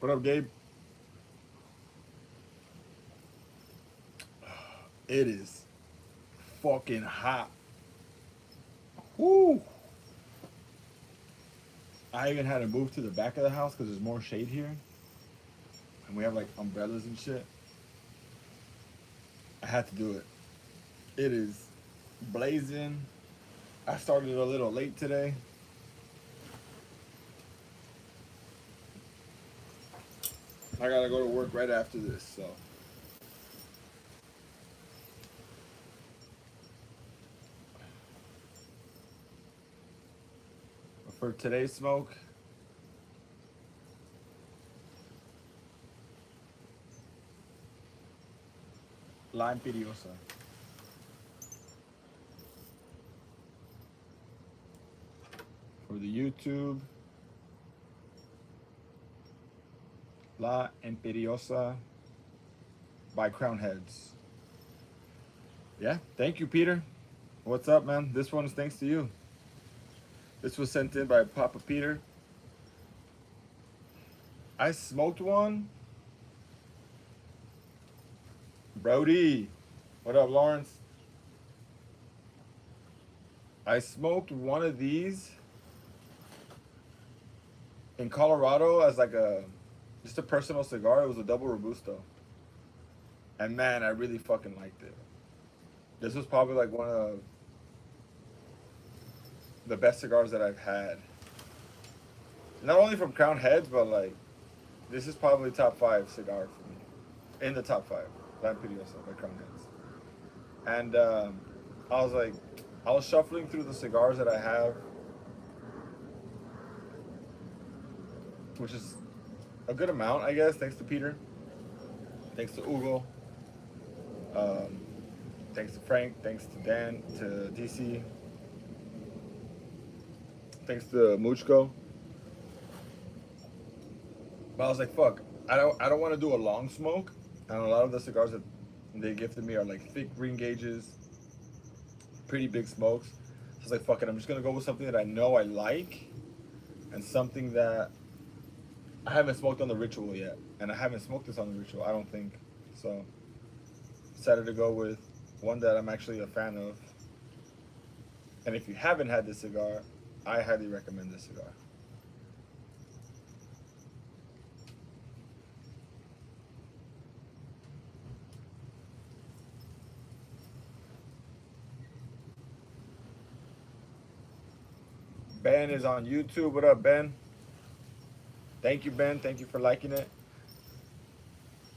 What up, Gabe? It is fucking hot. Woo! I even had to move to the back of the house because there's more shade here, and we have like umbrellas and shit. I had to do it. It is blazing. I started a little late today. I gotta go to work right after this, so. For today's smoke, La Imperiosa. For the YouTube, La Imperiosa by Crown Heads. Yeah, thank you, Peter. What's up, man? This one's thanks to you. This was sent in by Papa Peter. I smoked one. Brody. What up, Lawrence? I smoked one of these in Colorado as like just a personal cigar. It was a double Robusto. And man, I really fucking liked it. This was probably like one of the best cigars that I've had. Not only from Crown Heads, but like, this is probably top 5 cigar for me. In the top 5. La Imperiosa by Crown Heads. And I was like, I was shuffling through the cigars that I have, which is a good amount, I guess, thanks to Peter. Thanks to Hugo. Um, thanks to Frank. Thanks to Dan, to DC. Thanks to Muchko. But I was like, fuck, I don't want to do a long smoke. And a lot of the cigars that they gifted me are like thick green gauges, pretty big smokes. So I was like, fuck it, I'm just gonna go with something that I know I like, and something that I haven't smoked on the Ritual yet, and I haven't smoked this on the Ritual, I don't think. So decided to go with one that I'm actually a fan of. And if you haven't had this cigar, I highly recommend this cigar. Ben is on YouTube. What up, Ben? Thank you, Ben. Thank you for liking it.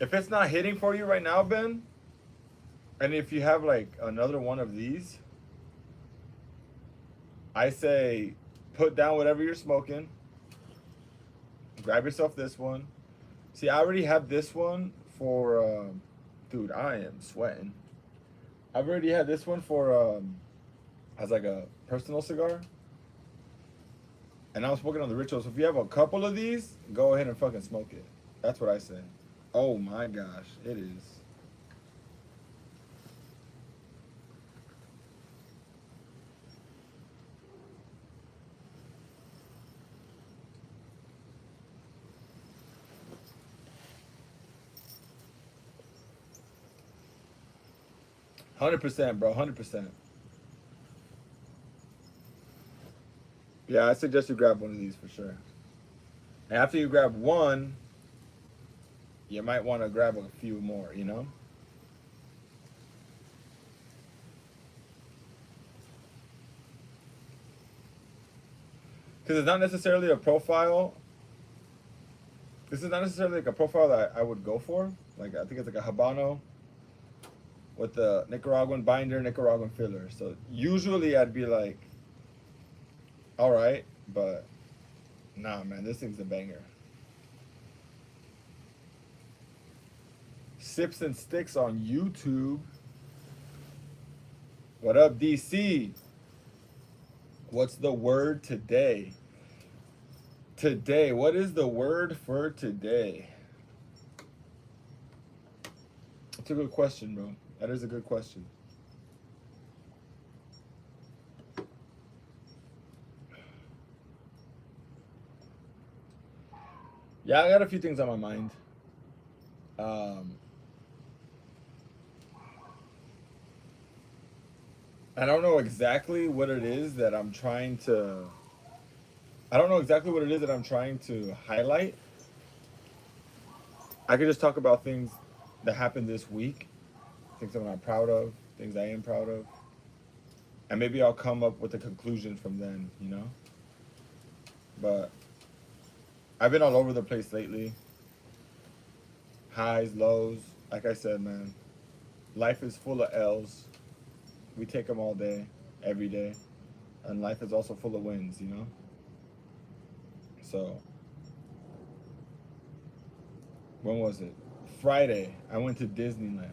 If it's not hitting for you right now, Ben, and if you have like another one of these, I say put down whatever you're smoking. Grab yourself this one. See, I already have this one for, dude, I am sweating. I've already had this one for, as like a personal cigar. And I'm smoking on the Ritual. So if you have a couple of these, go ahead and fucking smoke it. That's what I say. Oh my gosh, it is. $100%, bro. 100%. Yeah, I suggest you grab one of these for sure. And after you grab one, you might want to grab a few more, you know? Because it's not necessarily a profile. This is not necessarily like a profile that I would go for. Like, I think it's like a Habano with the Nicaraguan binder, Nicaraguan filler. So usually I'd be like, all right, but nah, man, this thing's a banger. Sips and Sticks on YouTube. What up, DC? What's the word today? Today, what is the word for today? That's a good question, bro. That is a good question. Yeah, I got a few things on my mind. Um, I don't know exactly what it is that I'm trying to. I don't know exactly what it is that I'm trying to highlight. I could just talk about things that happened this week, things I'm not proud of, things I am proud of, and maybe I'll come up with a conclusion from then, you know? But I've been all over the place lately. Highs, lows. Like I said, man, life is full of L's. We take them all day, every day. And life is also full of wins, you know? So, when was it? Friday, I went to Disneyland.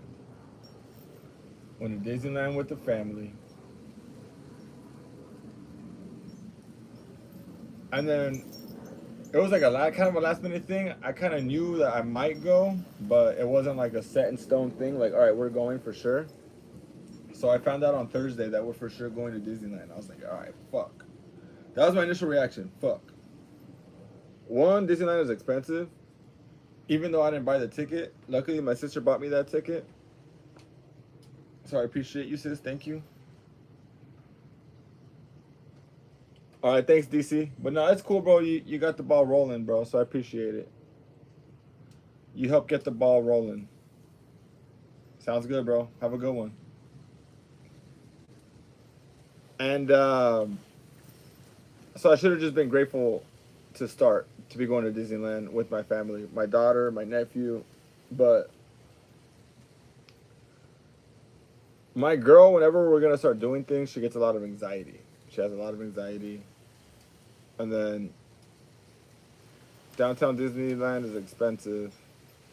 Went to Disneyland with the family. And then it was like kind of a last minute thing. I kind of knew that I might go, but it wasn't like a set in stone thing. Like, all right, we're going for sure. So I found out on Thursday that we're for sure going to Disneyland. I was like, all right, fuck. That was my initial reaction. Fuck. One, Disneyland is expensive. Even though I didn't buy the ticket, luckily my sister bought me that ticket. So I appreciate you, sis. Thank you. All right, thanks, DC. But no, it's cool, bro. You got the ball rolling, bro. So I appreciate it. You helped get the ball rolling. Sounds good, bro. Have a good one. And so I should have just been grateful to start to be going to Disneyland with my family, my daughter, my nephew. But my girl, whenever we're gonna start doing things, she gets a lot of anxiety. She has a lot of anxiety. And then downtown Disneyland is expensive,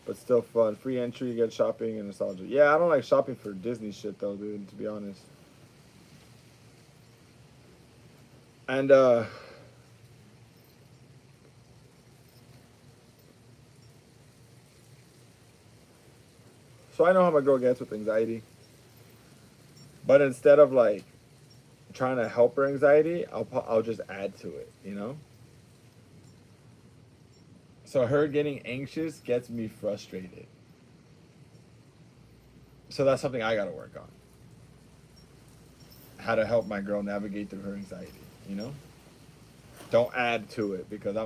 but still fun. Free entry, you get shopping and nostalgia. Yeah, I don't like shopping for Disney shit though, dude, to be honest. And so I know how my girl gets with anxiety. But instead of like trying to help her anxiety, I'll just add to it, you know? So her getting anxious gets me frustrated. So that's something I got to work on. How to help my girl navigate through her anxiety, you know? Don't add to it because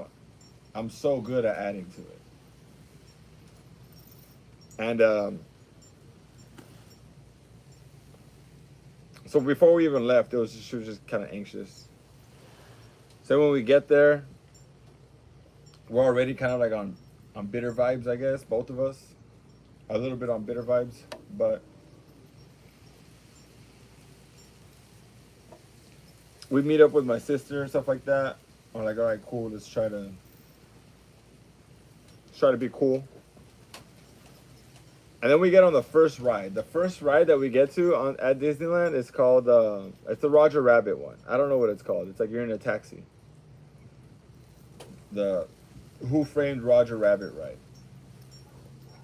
I'm so good at adding to it. And so before we even left, she was just kind of anxious. So when we get there, we're already kind of like on bitter vibes, I guess, both of us. A little bit on bitter vibes, but we meet up with my sister and stuff like that. We're like, all right, cool. Let's try to be cool. And then we get on the first ride. The first ride that we get to at Disneyland is called it's the Roger Rabbit one. I don't know what it's called. It's like you're in a taxi. The Who Framed Roger Rabbit ride.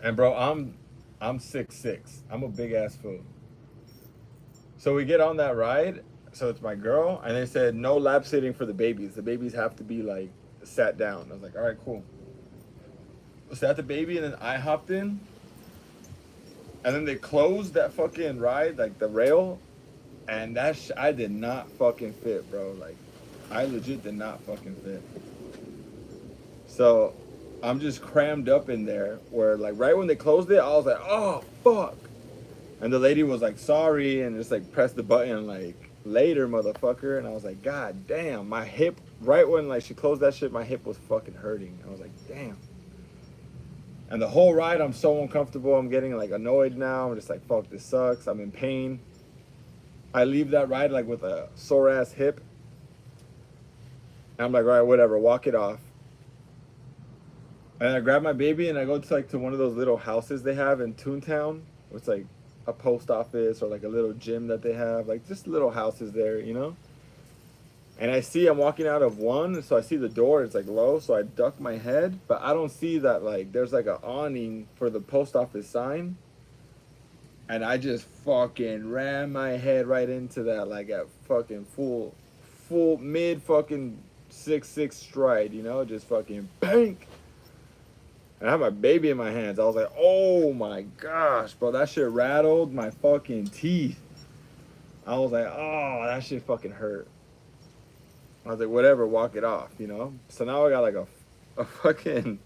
And bro, I'm 6'6". I'm a big ass fool. So we get on that ride. So it's my girl, and they said no lap sitting for the babies. The babies have to be like sat down. I was like, all right, cool. Sat the baby, and then I hopped in. And then they closed that fucking ride, like the rail, and I did not fucking fit, bro. Like, I legit did not fucking fit. So, I'm just crammed up in there. Where like right when they closed it, I was like, oh fuck. And the lady was like, sorry, and just like pressed the button like later, motherfucker. And I was like, god damn, my hip. Right when like she closed that shit, my hip was fucking hurting. I was like, damn. And the whole ride, I'm so uncomfortable. I'm getting like annoyed now. I'm just like, fuck, this sucks. I'm in pain. I leave that ride like with a sore ass hip. And I'm like, all right, whatever, walk it off. And I grab my baby and I go to one of those little houses they have in Toontown. It's like a post office or like a little gym that they have, like just little houses there, you know? And I see I'm walking out of one, so I see the door, it's like low, so I duck my head, but I don't see that like there's like an awning for the post office sign. And I just fucking ran my head right into that like at fucking full mid fucking 6'6" stride, you know, just fucking bang. And I had my baby in my hands. I was like, oh my gosh, bro, that shit rattled my fucking teeth. I was like, oh, that shit fucking hurt. I was like, whatever, walk it off, you know? So now I got like a fucking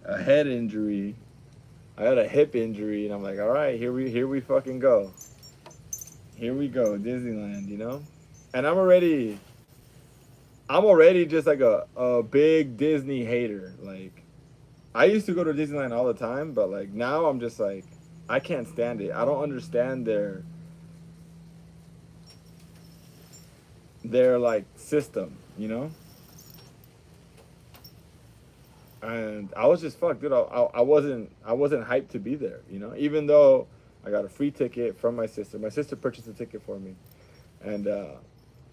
a head injury. I got a hip injury, and I'm like, all right, here we fucking go. Here we go, Disneyland, you know? And I'm already just like a big Disney hater. Like, I used to go to Disneyland all the time, but like now I'm just like, I can't stand it. I don't understand their like system, you know? And I was just fucked, dude. I wasn't hyped to be there, you know? Even though I got a free ticket from my sister. My sister purchased a ticket for me. And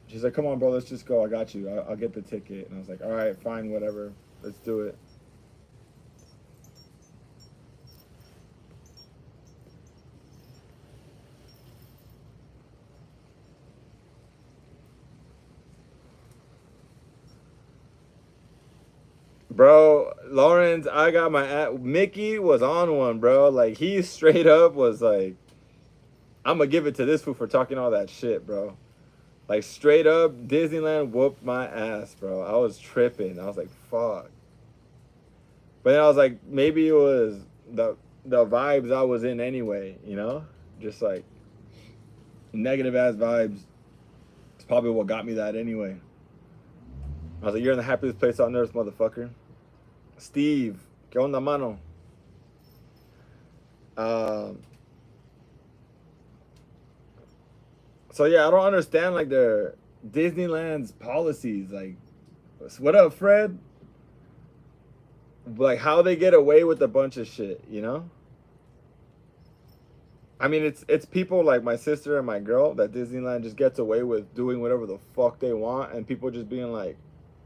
she's like, come on, bro, let's just go. I got you. I'll get the ticket. And I was like, all right, fine, whatever. Let's do it. Bro, Lawrence, I got Mickey was on one, bro. Like, he straight up was like, I'm gonna give it to this fool for talking all that shit, bro. Like, straight up, Disneyland whooped my ass, bro. I was tripping. I was like, fuck. But then I was like, maybe it was the vibes I was in anyway, you know? Just like negative ass vibes. It's probably what got me that anyway. I was like, you're in the happiest place on earth, motherfucker. Steve, ¿qué onda, mano? So yeah, I don't understand like their Disneyland's policies. Like, what up, Fred? Like, how they get away with a bunch of shit, you know? I mean, it's people like my sister and my girl that Disneyland just gets away with doing whatever the fuck they want, and people just being like,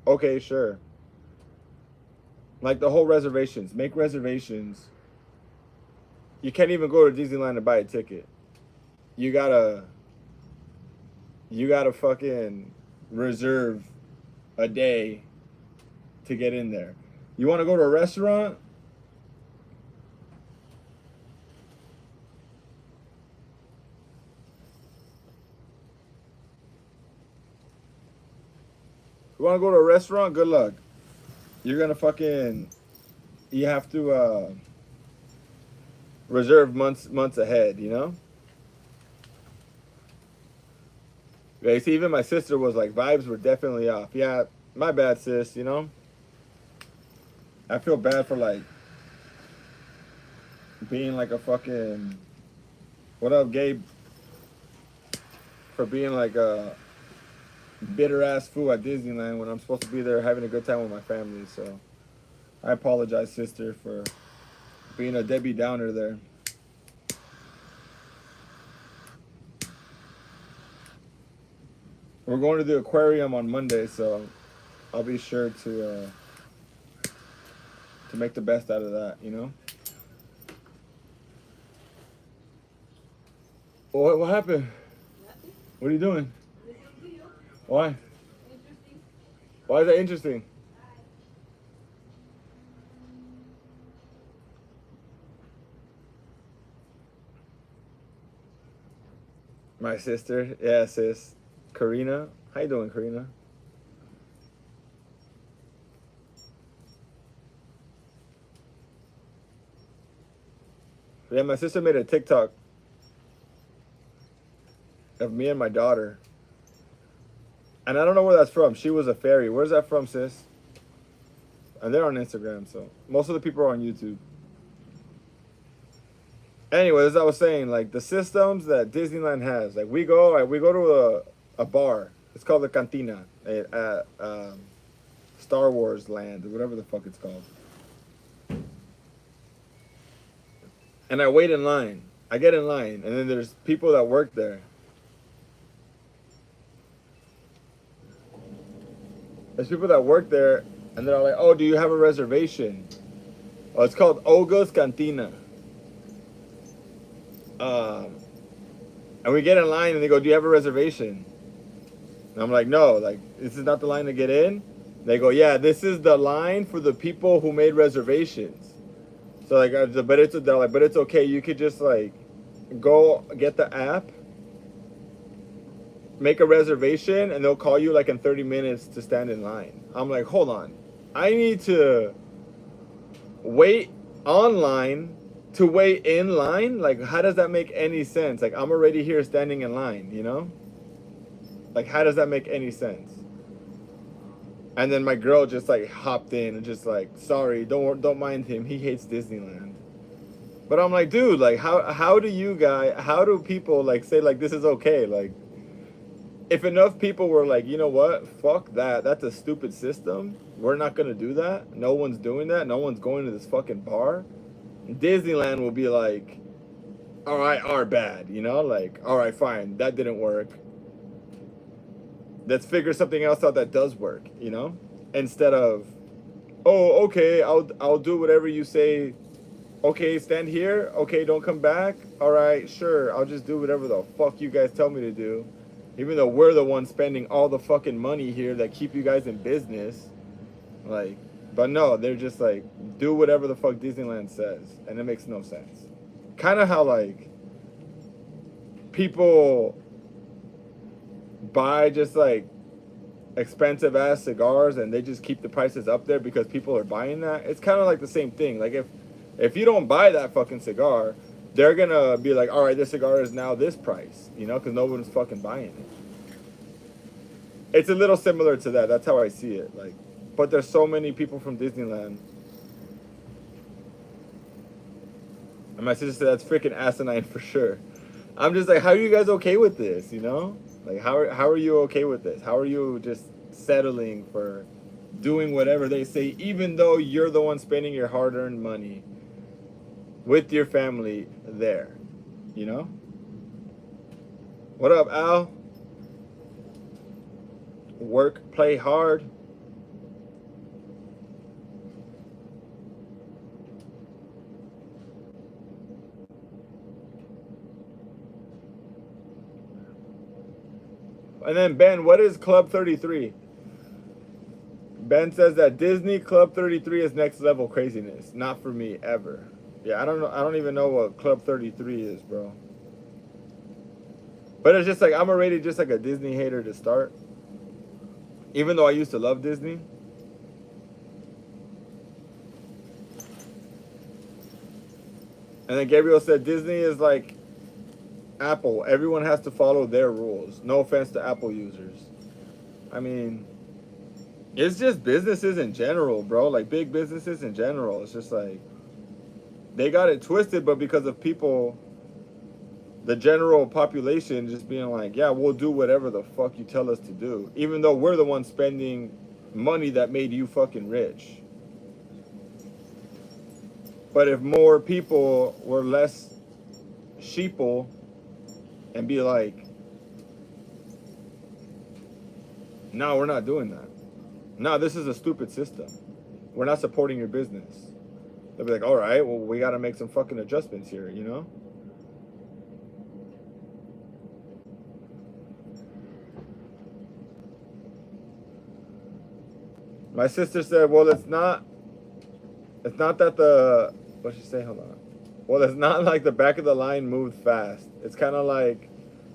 okay, sure. Like the whole reservations, make reservations. You can't even go to Disneyland to buy a ticket. You gotta fucking reserve a day to get in there. You want to go to a restaurant? You want to go to a restaurant? Good luck. You're gonna fucking. You have to reserve months ahead. You know. Yeah, see, even my sister was like, vibes were definitely off. Yeah, my bad, sis. You know. I feel bad for like being like a fucking. What up, Gabe? For being like a bitter ass fool at Disneyland when I'm supposed to be there having a good time with my family. So I apologize, sister, for being a Debbie Downer there. We're going to the aquarium on Monday, so I'll be sure to make the best out of that, you know? What happened? What are you doing? Why? Why is that interesting? My sister, yeah, sis, Karina. How you doing, Karina? Yeah, my sister made a TikTok of me and my daughter. And I don't know where that's from. She was a fairy. Where's that from, sis? And they're on Instagram, so most of the people are on YouTube. Anyway, as I was saying, like the systems that Disneyland has, like we go to a bar. It's called the Cantina at Star Wars Land, or whatever the fuck it's called. And I wait in line. I get in line, and then there's people that work there. There's people that work there, and they're all like, "Oh, do you have a reservation?" Oh, it's called Olga's Cantina. And we get in line, and they go, "Do you have a reservation?" And I'm like, "No, like this is not the line to get in." They go, "Yeah, this is the line for the people who made reservations." So like, they're like, but it's okay. You could just like go get the app, make a reservation, and they'll call you like in 30 minutes to stand in line. I'm like, hold on, I need to wait online to wait in line. Like, how does that make any sense? Like, I'm already here standing in line, you know? Like, how does that make any sense? And then my girl just like hopped in and just like, sorry, don't mind him. He hates Disneyland. But I'm like, dude, like, how do people like say like this is okay? Like, if enough people were like, you know what, fuck that, that's a stupid system. We're not gonna do that. No one's doing that. No one's going to this fucking bar. Disneyland will be like, all right, our bad, you know, like, all right, fine, that didn't work. Let's figure something else out that does work, you know, instead of, oh, okay, I'll do whatever you say. Okay, stand here. Okay, don't come back. All right, sure, I'll just do whatever the fuck you guys tell me to do, even though we're the ones spending all the fucking money here that keep you guys in business. Like, but no, they're just like, do whatever the fuck Disneyland says, and it makes no sense. Kind of how like people buy just like expensive ass cigars and they just keep the prices up there because people are buying that. It's kind of like the same thing. Like if you don't buy that fucking cigar, they're gonna be like, all right, this cigar is now this price, you know, because no one's fucking buying it. It's a little similar to that. That's how I see it. Like, but there's so many people from Disneyland. And my sister said that's freaking asinine for sure. I'm just like, how are you guys okay with this, you know? Like, how are you okay with this? How are you just settling for doing whatever they say, even though you're the one spending your hard-earned money with your family there, you know? What up, Al? Work, play hard. And then Ben, what is Club 33? Ben says that Disney Club 33 is next level craziness. Not for me ever. Yeah, I don't know. I don't even know what Club 33 is, bro. But it's just like I'm already just like a Disney hater to start. Even though I used to love Disney. And then Gabriel said Disney is like Apple. Everyone has to follow their rules. No offense to Apple users. I mean, it's just businesses in general, bro. Like big businesses in general. It's just like they got it twisted, but because of people, the general population just being like, yeah, we'll do whatever the fuck you tell us to do, even though we're the ones spending money that made you fucking rich. But if more people were less sheeple and be like, no, we're not doing that. No, this is a stupid system. We're not supporting your business. They'll be like, all right, well, we got to make some fucking adjustments here, you know? My sister said, well, it's not that the, what'd she say? Hold on. Well, it's not like the back of the line moved fast. It's kind of like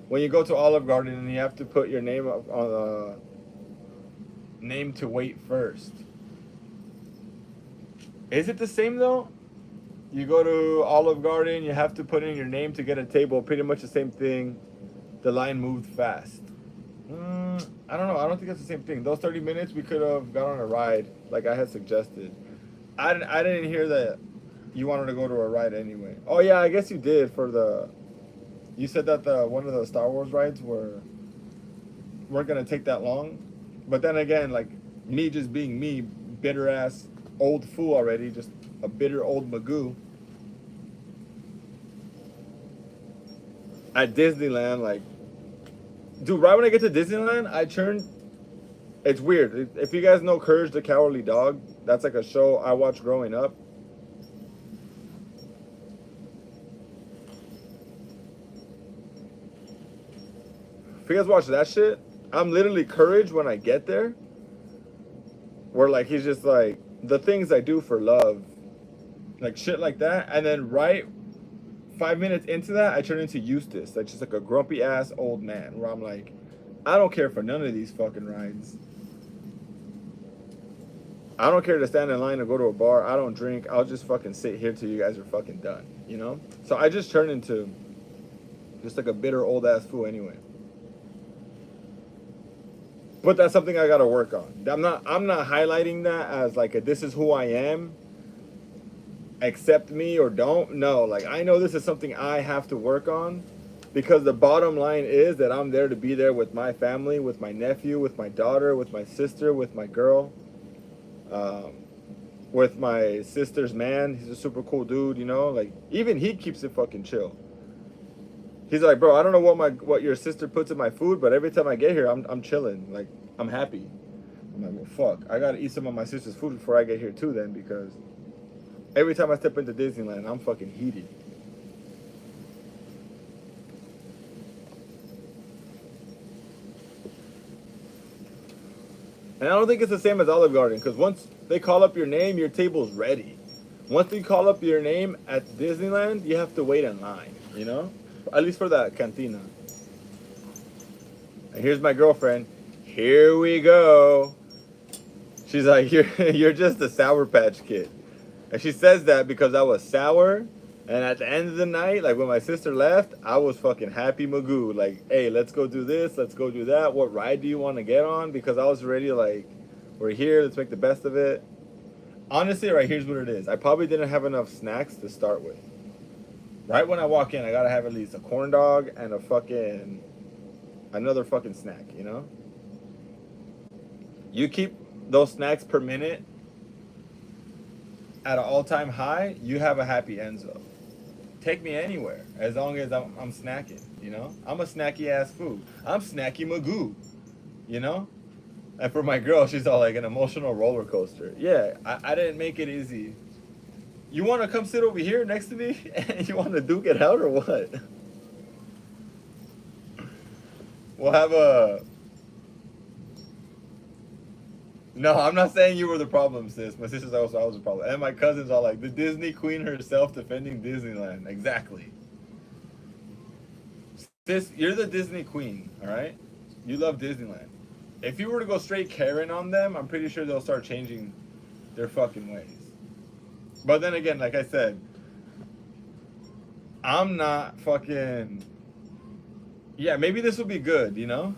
when you go to Olive Garden and you have to put your name up on name to wait first. Is it the same though? You go to Olive Garden, you have to put in your name to get a table. Pretty much the same thing. The line moved fast. I don't know. I don't think it's the same thing. Those 30 minutes, we could have got on a ride, like I had suggested. I didn't hear that you wanted to go to a ride anyway. Oh yeah, I guess you did for the. You said that one of the Star Wars rides weren't gonna take that long, but then again, like me just being me, bitter ass old fool already, just a bitter old Magoo. At Disneyland, like, dude, right when I get to Disneyland, I turn. It's weird. If you guys know Courage the Cowardly Dog, that's like a show I watched growing up. If you guys watch that shit, I'm literally Courage when I get there. Where like he's just like, the things I do for love like shit like that. And then right 5 minutes into that, I turn into Eustace, like just like a grumpy ass old man, where I'm like, I don't care for none of these fucking rides. I don't care to stand in line or go to a bar. I don't drink. I'll just fucking sit here till you guys are fucking done, you know? So I just turn into just like a bitter old ass fool anyway. But that's something I gotta work on. I'm not highlighting that as like a, this is who I am. Accept me or don't. No, like I know this is something I have to work on, because the bottom line is that I'm there to be there with my family, with my nephew, with my daughter, with my sister, with my girl, um, with my sister's man. He's a super cool dude, you know. Like even he keeps it fucking chill. He's like, bro, I don't know what your sister puts in my food, but every time I get here, I'm chilling. Like I'm happy. I'm like, well, fuck. I gotta eat some of my sister's food before I get here too, then, because every time I step into Disneyland, I'm fucking heated. And I don't think it's the same as Olive Garden, because once they call up your name, your table's ready. Once they call up your name at Disneyland, you have to wait in line, you know? At least for that cantina. And here's my girlfriend. Here we go. She's like, you're just a Sour Patch Kid. And she says that because I was sour. And at the end of the night, like when my sister left, I was fucking happy Magoo. Like, hey, let's go do this. Let's go do that. What ride do you want to get on? Because I was already like, we're here. Let's make the best of it. Honestly, right, here's what it is. I probably didn't have enough snacks to start with. Right when I walk in, I gotta have at least a corn dog and another fucking snack, you know? You keep those snacks per minute at an all-time high, you have a happy Enzo. Take me anywhere as long as I'm snacking, you know? I'm a snacky ass food. I'm snacky Magoo, you know? And for my girl, she's all like an emotional roller coaster. Yeah, I didn't make it easy. You want to come sit over here next to me and you want to duke it out or what? We'll have a... No, I'm not saying you were the problem, sis. My sister's also I was the problem. And my cousins are like, the Disney queen herself defending Disneyland. Exactly. Sis, you're the Disney queen, all right? You love Disneyland. If you were to go straight Karen on them, I'm pretty sure they'll start changing their fucking ways. But then again, like I said, I'm not fucking... Yeah, maybe this will be good, you know?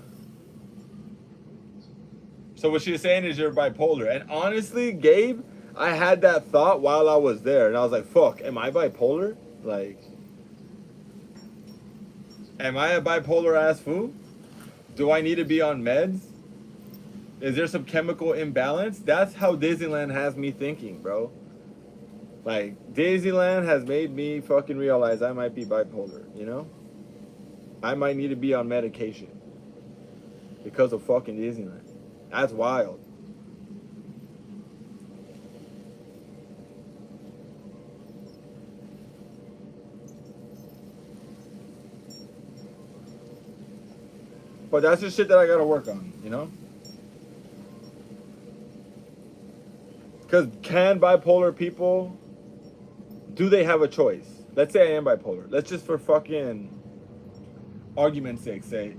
So what she's saying is you're bipolar. And honestly, Gabe, I had that thought while I was there. And I was like, fuck, am I bipolar? Like, am I a bipolar ass fool? Do I need to be on meds? Is there some chemical imbalance? That's how Disneyland has me thinking, bro. Like, Disneyland has made me fucking realize I might be bipolar, you know? I might need to be on medication because of fucking Disneyland. That's wild. But that's just shit that I gotta work on, you know? Because can bipolar people, do they have a choice? Let's say I am bipolar. Let's just for fucking argument's sake say,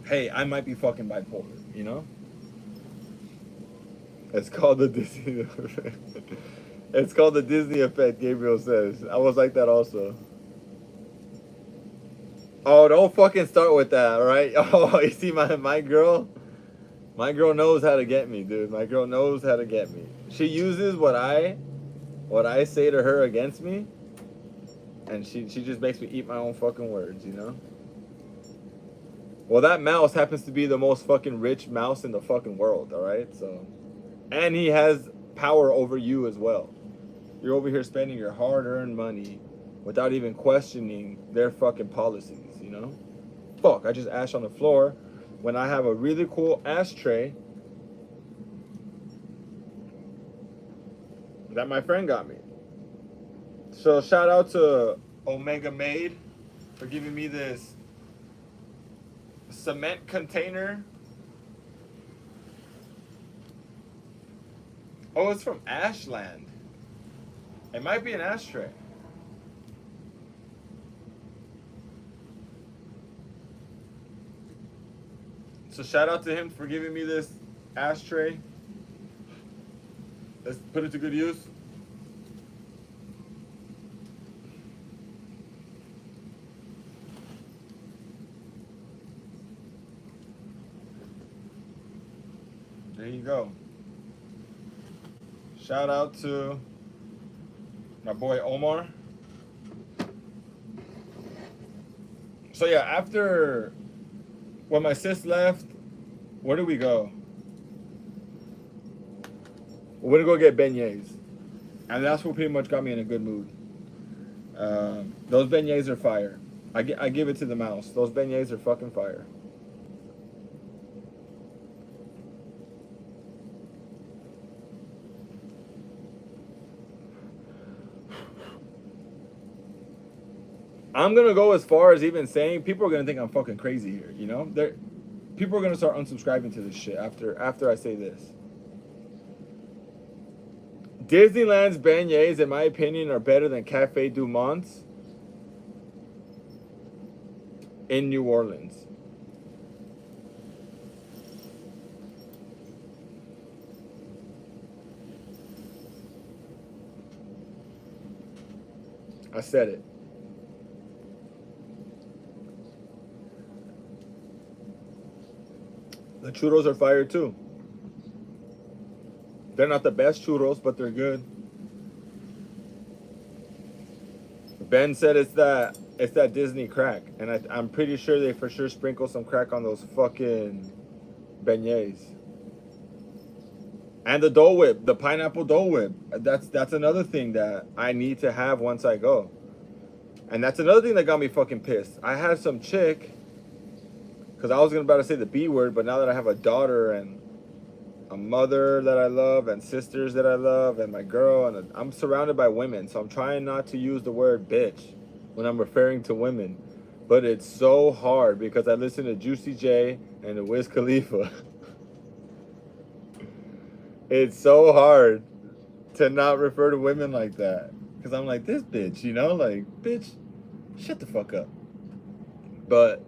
hey, I might be fucking bipolar, you know? It's called the Disney effect. It's called the Disney effect, Gabriel says. I was like that also. Oh, don't fucking start with that, alright? Oh, you see my girl? My girl knows how to get me, dude. My girl knows how to get me. She uses what I say to her against me, and she just makes me eat my own fucking words, you know? Well, that mouse happens to be the most fucking rich mouse in the fucking world, alright? So, and he has power over you as well. You're over here spending your hard-earned money without even questioning their fucking policies, you know? Fuck, I just ashed on the floor when I have a really cool ashtray that my friend got me. So shout out to Omega Made for giving me this cement container. Oh, it's from Ashland. It might be an ashtray. So shout out to him for giving me this ashtray. Let's put it to good use. There you go. Shout out to my boy Omar. So yeah, after when my sis left, where did we go? We went to go get beignets, and that's what pretty much got me in a good mood. Those beignets are fire. I give it to the mouse. Those beignets are fucking fire. I'm gonna go as far as even saying people are gonna think I'm fucking crazy here. You know, people are gonna start unsubscribing to this shit after I say this. Disneyland's beignets, in my opinion, are better than Cafe Du Monde's in New Orleans. I said it. The churros are fire too. They're not the best churros, but they're good. Ben said it's that Disney crack, and I'm pretty sure they for sure sprinkle some crack on those fucking beignets. And the Dole Whip, the pineapple Dole Whip. That's another thing that I need to have once I go. And that's another thing that got me fucking pissed. I had some chick, because I was about to say the B word, but now that I have a daughter and a mother that I love and sisters that I love and my girl, and I'm surrounded by women, so I'm trying not to use the word bitch when I'm referring to women. But it's so hard because I listen to Juicy J and the Wiz Khalifa. It's so hard to not refer to women like that. Because I'm like, this bitch, you know? Like, bitch, shut the fuck up. But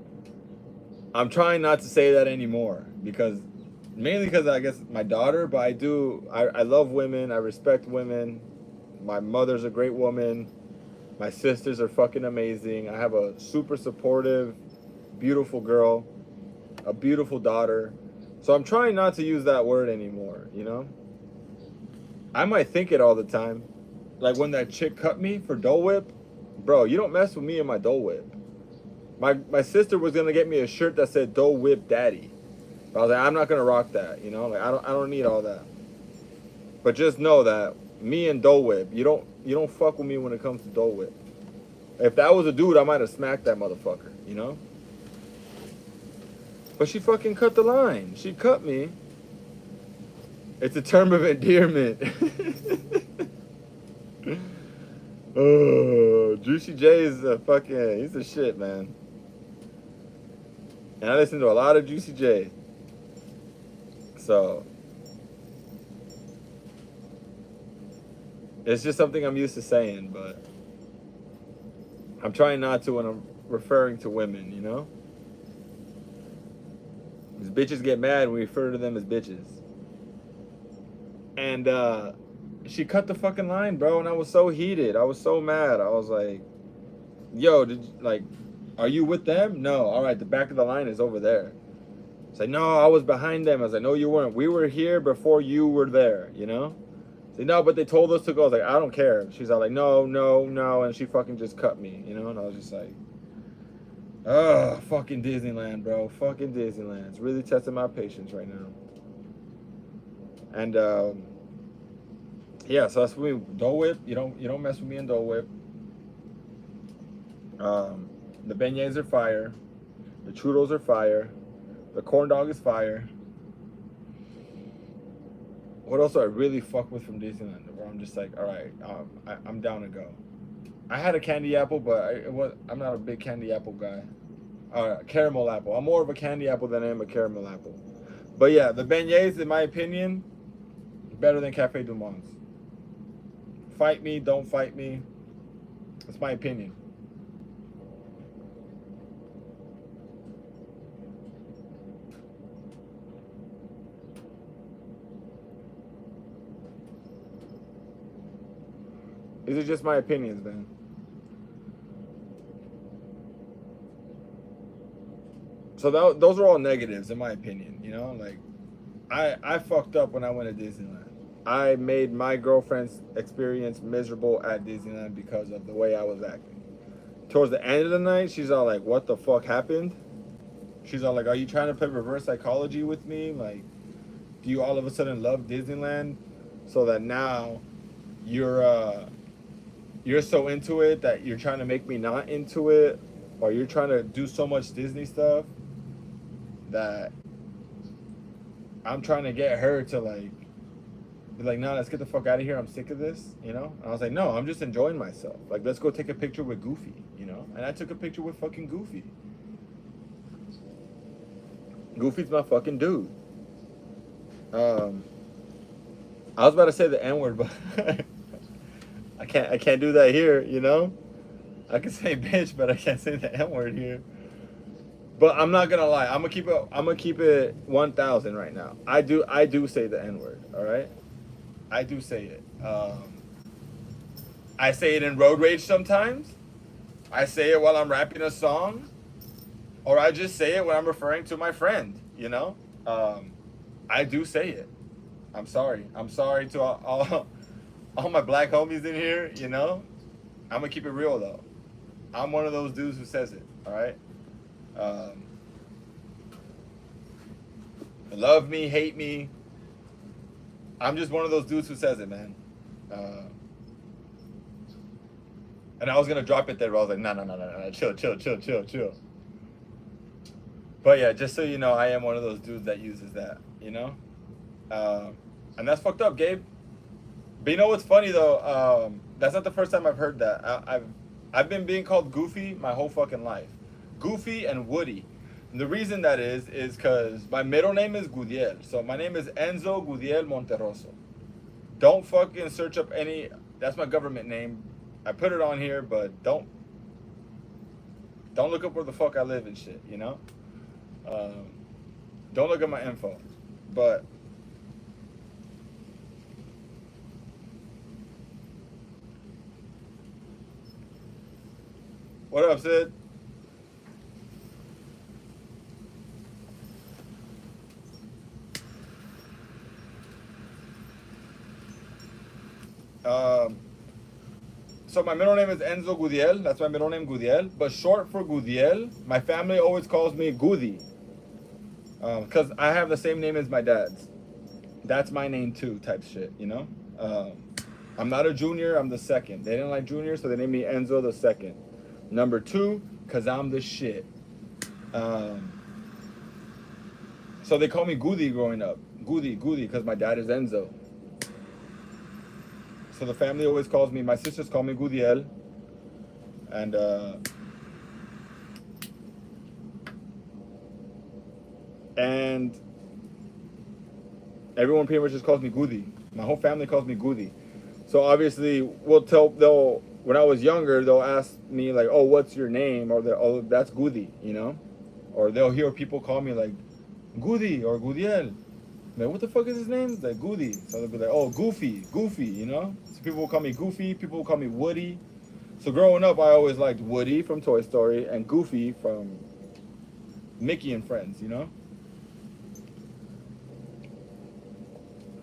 I'm trying not to say that anymore. Mainly because I guess my daughter, but I love women. I respect women. My mother's a great woman. My sisters are fucking amazing. I have a super supportive, beautiful girl. A beautiful daughter. So I'm trying not to use that word anymore, you know? I might think it all the time. Like when that chick cut me for Dole Whip, bro, you don't mess with me and my Dole Whip. My sister was gonna get me a shirt that said Dole Whip Daddy. But I was like, I'm not gonna rock that, you know? Like I don't need all that. But just know that me and Dole Whip, you don't fuck with me when it comes to Dole Whip. If that was a dude, I might have smacked that motherfucker, you know? But she fucking cut the line. She cut me. It's a term of endearment. Oh, Juicy J is he's the shit, man. And I listen to a lot of Juicy J. So, it's just something I'm used to saying, but I'm trying not to when I'm referring to women, you know? These bitches get mad when we refer to them as bitches. And she cut the fucking line, bro, and I was so heated. I was so mad. I was like, yo, are you with them? No. All right, the back of the line is over there. It's like, no, I was behind them. I was like, no, you weren't. We were here before you were there, you know? It's like, no, but they told us to go. I was like, I don't care. She's all like, no, no, no, and she fucking just cut me, you know? And I was just like, oh, fucking Disneyland, bro. Fucking Disneyland. It's really testing my patience right now. And yeah, so that's what we Dole Whip. You don't mess with me in Dole Whip. The beignets are fire. The churros are fire. The corn dog is fire. What else do I really fuck with from Disneyland? Where I'm just like, all right, I'm down to go. I had a candy apple, but I'm not a big candy apple guy. Caramel apple. I'm more of a candy apple than I am a caramel apple. But yeah, the beignets, in my opinion, better than Cafe Du Monde's. Fight me, don't fight me. That's my opinion. These are just my opinions, man. So those are all negatives in my opinion, you know? Like I fucked up when I went to Disneyland. I made my girlfriend's experience miserable at Disneyland because of the way I was acting. Towards the end of the night, she's all like, "What the fuck happened?" She's all like, "Are you trying to play reverse psychology with me? Like, do you all of a sudden love Disneyland so that now you're so into it that you're trying to make me not into it, or you're trying to do so much Disney stuff that I'm trying to get her to like be like, nah, let's get the fuck out of here. I'm sick of this, you know? And I was like, no, I'm just enjoying myself. Like, let's go take a picture with Goofy, you know? And I took a picture with fucking Goofy. Goofy's my fucking dude. I was about to say the N word, but I can't do that here, you know? I can say bitch, but I can't say the N word here. But I'm not gonna lie. I'm gonna keep it 1,000 right now. I do say the N word. All right. I do say it. I say it in road rage sometimes. I say it while I'm rapping a song, or I just say it when I'm referring to my friend. You know. I do say it. I'm sorry. I'm sorry to all my black homies in here. You know. I'm gonna keep it real though. I'm one of those dudes who says it. All right. Love me, hate me. I'm just one of those dudes who says it, man. And I was gonna drop it there, but I was like, no, chill. But yeah, just so you know, I am one of those dudes that uses that, you know. And that's fucked up, Gabe. But you know what's funny though? That's not the first time I've heard that. I've been being called Goofy my whole fucking life. Goofy and Woody. And the reason that is because my middle name is Gudiel. So my name is Enzo Gudiel Monterroso. Don't fucking search up any. That's my government name. I put it on here, but don't look up where the fuck I live and shit, you know? Don't look at my info. But what up, Sid? So my middle name is Enzo Gudiel. That's my middle name, Gudiel. But short for Gudiel, my family always calls me Gudi. Because I have the same name as my dad's. That's my name too, type shit, you know? I'm not a junior, I'm the second. They didn't like junior, so they named me Enzo the second. Number two, because I'm the shit. So they call me Gudi growing up. Gudi, because my dad is Enzo. So the family always calls me, my sisters call me Gudiel. And everyone pretty much just calls me Gudi. My whole family calls me Gudi. So obviously, when I was younger, they'll ask me like, "Oh, what's your name?" Or "Oh, that's Gudi," you know. Or they'll hear people call me like Gudi or Gudiel. Like, what the fuck is his name? Like Goofy. So they'll be like, oh, Goofy, you know? So people will call me Goofy, people will call me Woody. So growing up, I always liked Woody from Toy Story and Goofy from Mickey and Friends, you know?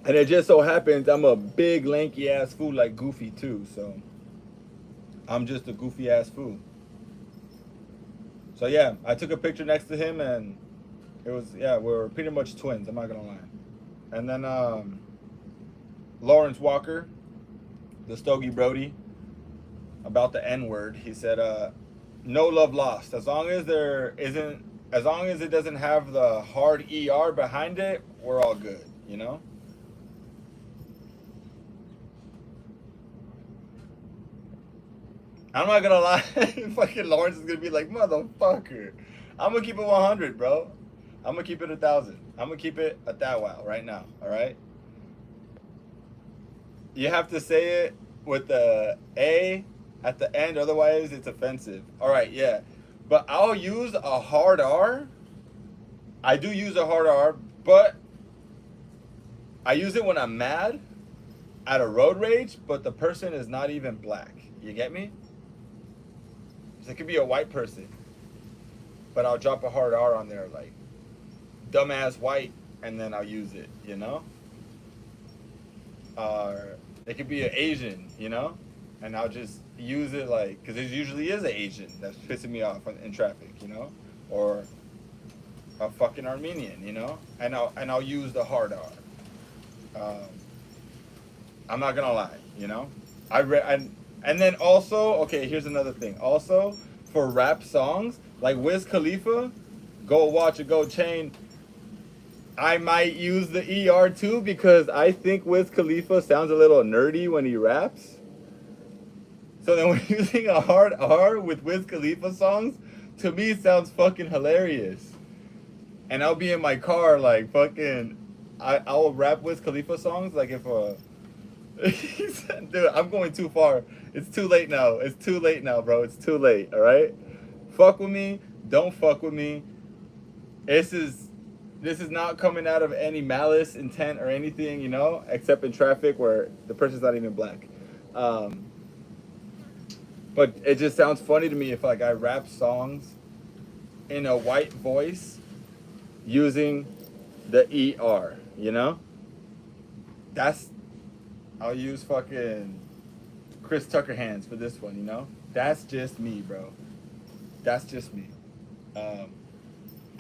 And it just so happens I'm a big, lanky ass fool like Goofy too, so I'm just a goofy ass fool. So yeah, I took a picture next to him and it was, yeah, we're pretty much twins, I'm not gonna lie. And then Lawrence Walker, the Stogie Brody, about the N-word, he said, no love lost. As long as it doesn't have the hard ER behind it, we're all good, you know? I'm not gonna lie, fucking Lawrence is gonna be like, motherfucker. I'm gonna keep it 100, bro. I'm gonna keep it 1,000. I'm gonna keep it a thou wow right now, all right? You have to say it with the A at the end. Otherwise, it's offensive. All right, yeah. But I'll use a hard R. I do use a hard R, but I use it when I'm mad at a road rage, but the person is not even black. You get me? So it could be a white person, but I'll drop a hard R on there, like dumbass white, and then I'll use it, you know? Or it could be an Asian, you know? And I'll just use it like, because there usually is an Asian that's pissing me off in traffic, you know? Or a fucking Armenian, you know? And I'll use the hard R. I'm not gonna lie, you know? And then also, okay, here's another thing. Also, for rap songs, like Wiz Khalifa, Go Watch a Go Chain, I might use the ER too because I think Wiz Khalifa sounds a little nerdy when he raps. So then when using a hard R with Wiz Khalifa songs, to me sounds fucking hilarious. And I'll be in my car like fucking, I'll rap Wiz Khalifa songs like if dude, I'm going too far. It's too late now. It's too late now, bro. It's too late, all right? Fuck with me. Don't fuck with me. This is not coming out of any malice, intent, or anything, you know, except in traffic where the person's not even black. But it just sounds funny to me if like I rap songs in a white voice using the ER, you know? I'll use fucking Chris Tucker hands for this one, you know? That's just me, bro. That's just me.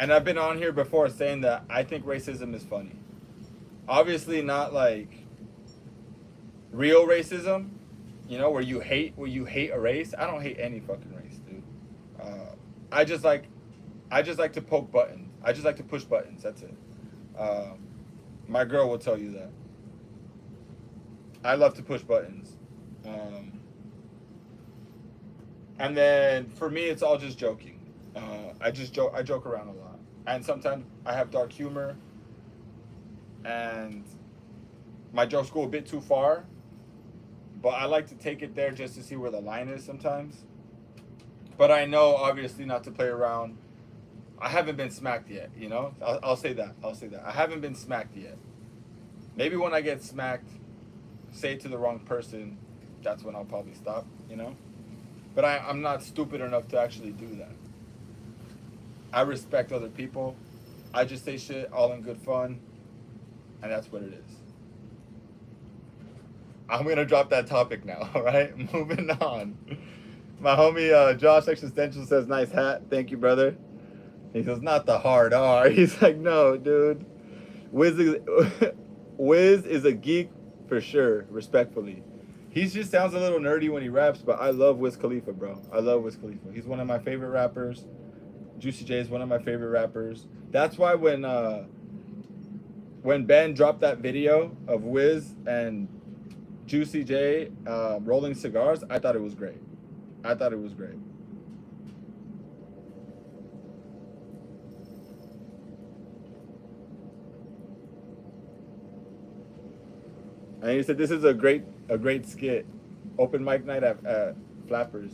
And I've been on here before saying that I think racism is funny. Obviously not like real racism, you know, where you hate a race. I don't hate any fucking race, dude. I just like to poke buttons. I just like to push buttons. That's it. My girl will tell you that. I love to push buttons. And then for me, it's all just joking. I joke around a lot. And sometimes I have dark humor. And my jokes go a bit too far. But I like to take it there just to see where the line is sometimes. But I know, obviously, not to play around. I haven't been smacked yet, you know? I'll say that. I haven't been smacked yet. Maybe when I get smacked, say it to the wrong person, that's when I'll probably stop, you know? But I'm not stupid enough to actually do that. I respect other people. I just say shit all in good fun, and that's what it is. I'm gonna drop that topic now, all right? Moving on. My homie Josh Existential says, nice hat. Thank you, brother. He says, not the hard R. He's like, no, dude. Wiz is a geek for sure, respectfully. He just sounds a little nerdy when he raps, but I love Wiz Khalifa, bro. I love Wiz Khalifa. He's one of my favorite rappers. Juicy J is one of my favorite rappers. That's why when Ben dropped that video of Wiz and Juicy J rolling cigars, I thought it was great. And he said, this is a great skit. Open mic night at Flappers.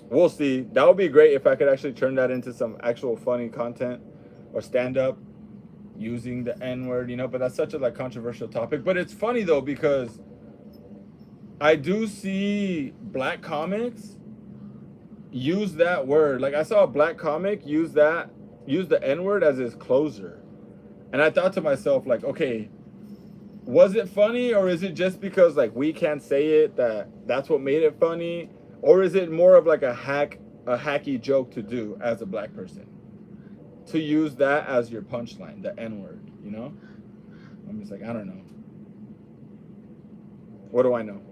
We'll see. That would be great if I could actually turn that into some actual funny content or stand up using the N-word, you know, but that's such a like controversial topic. But it's funny though, because I do see black comics use that word. Like I saw a black comic use the N-word as his closer. And I thought to myself, like, okay, was it funny, or is it just because like we can't say it that's what made it funny? Or is it more of like a hacky joke to do as a black person? To use that as your punchline, the N-word, you know? I'm just like, I don't know. What do I know?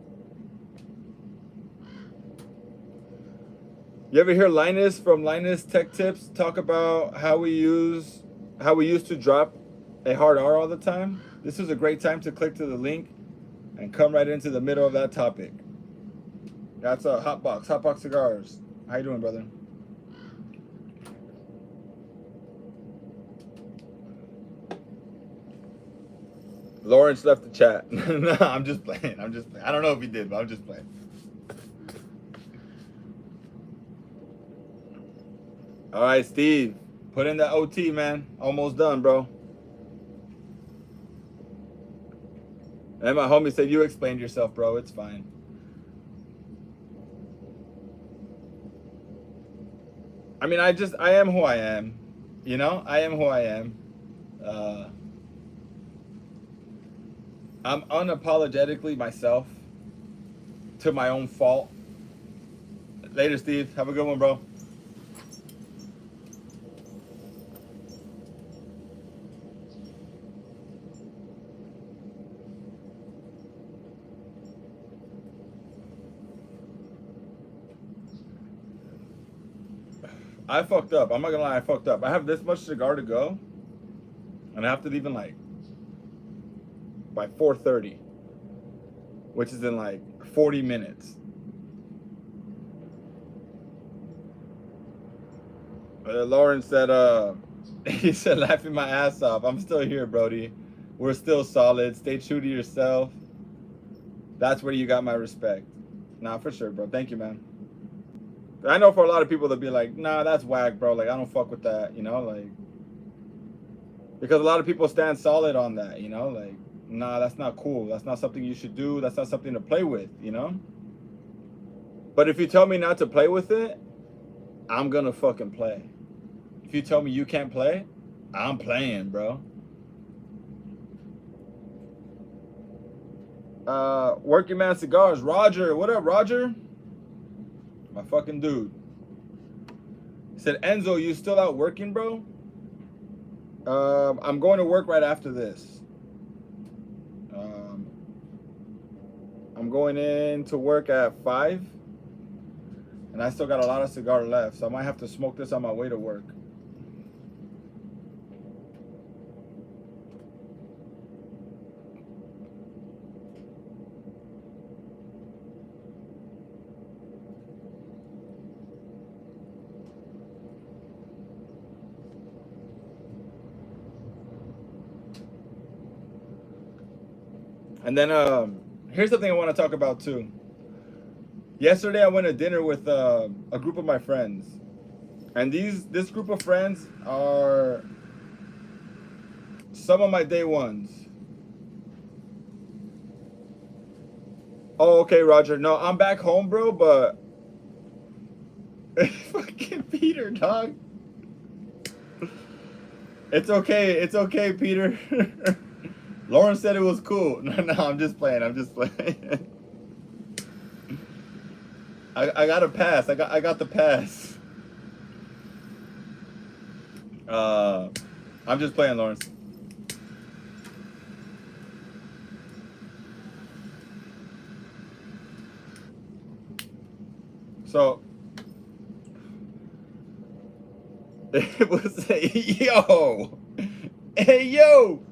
You ever hear Linus from Linus Tech Tips talk about how we used to drop a hard R all the time? This is a great time to click to the link and come right into the middle of that topic. That's a Hotbox Cigars. How you doing, brother? Lawrence left the chat. No, I'm just playing. I'm just playing. I don't know if he did, but I'm just playing. All right, Steve. Put in the OT, man. Almost done, bro. And my homie said, you explained yourself, bro. It's fine. I mean, I am who I am. You know? I am who I am. I'm unapologetically myself to my own fault. Later, Steve. Have a good one, bro. I fucked up. I'm not gonna lie, I fucked up. I have this much cigar to go, and I have to leave in like by 4:30, which is in like 40 minutes. Lauren said, he said, laughing my ass off. I'm still here, Brody. We're still solid. Stay true to yourself. That's where you got my respect. Nah, for sure, bro. Thank you, man. I know for a lot of people, they'll be like, nah, that's whack, bro. Like, I don't fuck with that, you know? Like, because a lot of people stand solid on that, you know? Like, nah, that's not cool. That's not something you should do. That's not something to play with, you know? But if you tell me not to play with it, I'm gonna fucking play. If you tell me you can't play, I'm playing, bro. Working Man Cigars. Roger. What up, Roger? My fucking dude. He said, Enzo, you still out working, bro? I'm going to work right after this. I'm going in to work at 5. And I still got a lot of cigar left. So I might have to smoke this on my way to work. And then here's something I want to talk about too. Yesterday I went to dinner with a group of my friends. And this group of friends are some of my day ones. Oh, okay, Roger. No, I'm back home, bro, but fucking Peter, dog. It's okay, Peter. Lauren said it was cool. No, I'm just playing. I'm just playing. I got a pass. I got the pass. I'm just playing, Lawrence. So it was yo. Hey yo.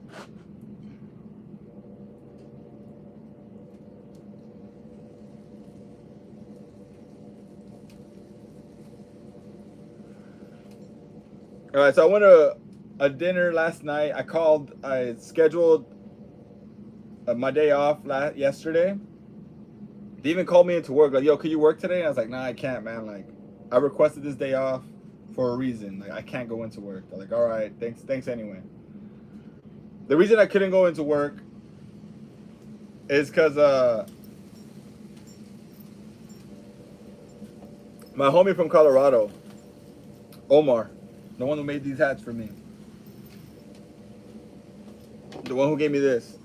All right, so I went to a dinner last night. I scheduled my day off yesterday. They even called me into work, like, yo, could you work today? And I was like, nah, I can't, man. Like, I requested this day off for a reason. Like, I can't go into work. They're like, all right, thanks anyway. The reason I couldn't go into work is because my homie from Colorado, Omar, the one who made these hats for me, the one who gave me this,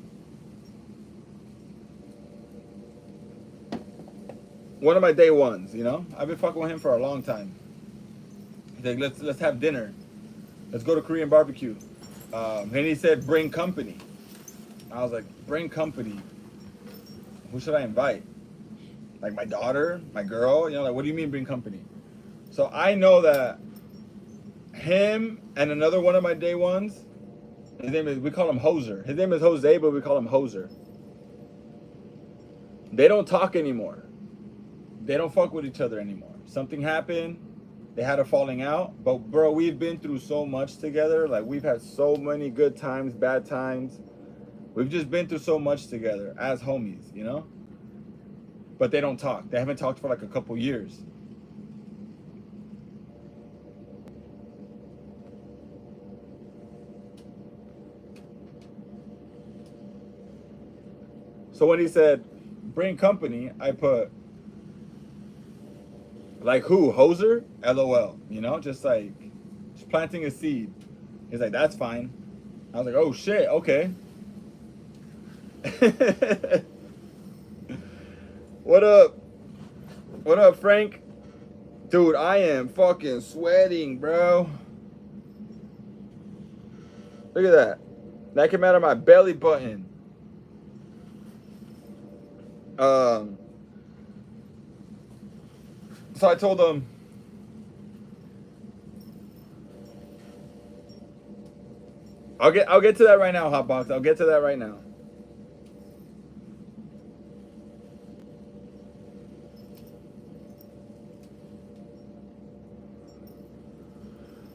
one of my day ones, you know? I've been fucking with him for a long time. He's like, let's have dinner. Let's go to Korean barbecue. And he said, bring company. I was like, bring company? Who should I invite? Like my daughter, my girl? You know, like, what do you mean bring company? So I know that him and another one of my day ones, his name is, we call him Hoser. His name is Jose, but we call him Hoser. They don't talk anymore. They don't fuck with each other anymore. Something happened. They had a falling out. But bro, we've been through so much together. Like, we've had so many good times, bad times. We've just been through so much together as homies, you know? But they don't talk. They haven't talked for like a couple years. So when he said, bring company, I put, like who? Hoser? LOL. You know, just like, just planting a seed. He's like, that's fine. I was like, oh shit, okay. What up? What up, Frank? Dude, I am fucking sweating, bro. Look at that. That came out of my belly button. So I told him, I'll get to that right now, Hotbox. I'll get to that right now.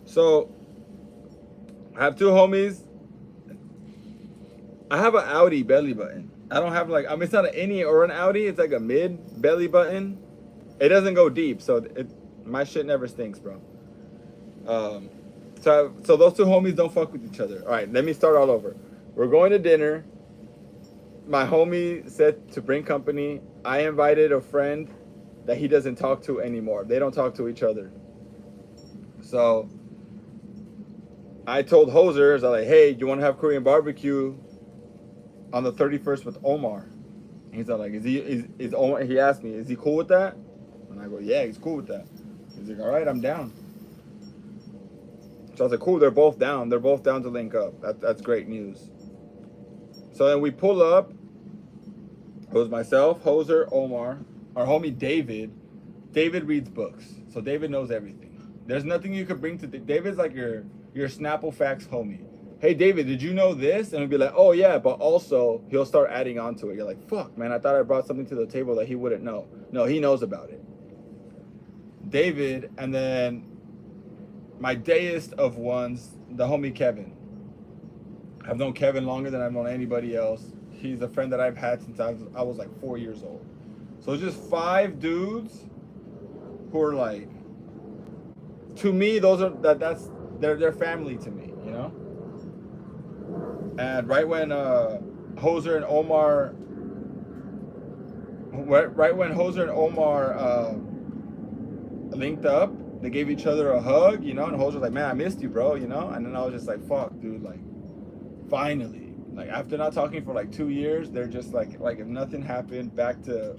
So I have two homies. I have an Audi belly button. I don't have like, I mean, it's not an innie or an Audi. It's like a mid belly button. It doesn't go deep, so my shit never stinks, bro. So those two homies don't fuck with each other. All right, let me start all over. We're going to dinner. My homie said to bring company. I invited a friend that he doesn't talk to anymore. They don't talk to each other. So I told Hoser, I was like, hey, you want to have Korean barbecue on the 31st with Omar? And he's like, is Omar? He asked me, is he cool with that? And I go, yeah, he's cool with that. He's like, all right, I'm down. So I was like, cool, they're both down. They're both down to link up. That's great news. So then we pull up. It was myself, Hoser, Omar, our homie David. David reads books, so David knows everything. There's nothing you could bring to David's like your Snapple Facts homie. Hey David, did you know this? And he'll be like, oh yeah, but also he'll start adding on to it. You're like, fuck, man, I thought I brought something to the table that he wouldn't know. No, he knows about it. David, and then my dayest of ones, the homie Kevin. I've known Kevin longer than I've known anybody else. He's a friend that I've had since I was like 4 years old. So it's just 5 dudes who are like, to me, they're family to me, you know? And right when Hoser and Omar linked up, they gave each other a hug, you know, and Hoser was like, man, I missed you, bro, you know? And then I was just like, fuck, dude, like, finally. Like, after not talking for like 2 years, they're just like if nothing happened, back to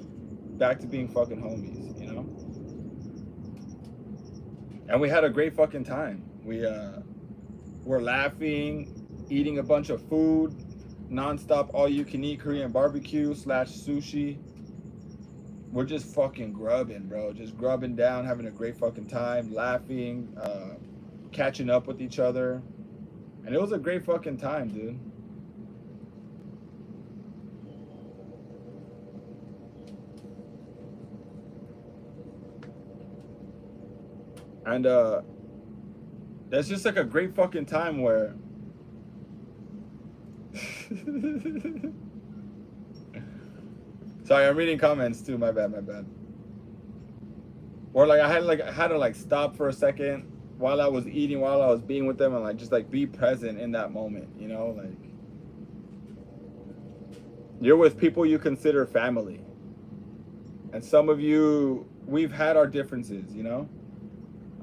being fucking homies, you know? And we had a great fucking time. We were laughing, eating a bunch of food, non-stop all-you-can-eat Korean barbecue / sushi. We're just fucking grubbing, bro. Just grubbing down, having a great fucking time, laughing, catching up with each other. And it was a great fucking time, dude. And that's just like a great fucking time where sorry, I'm reading comments too, my bad. Or like I had to like stop for a second while I was eating, while I was being with them, and like just like be present in that moment, you know? Like, you're with people you consider family. And some of you, we've had our differences, you know?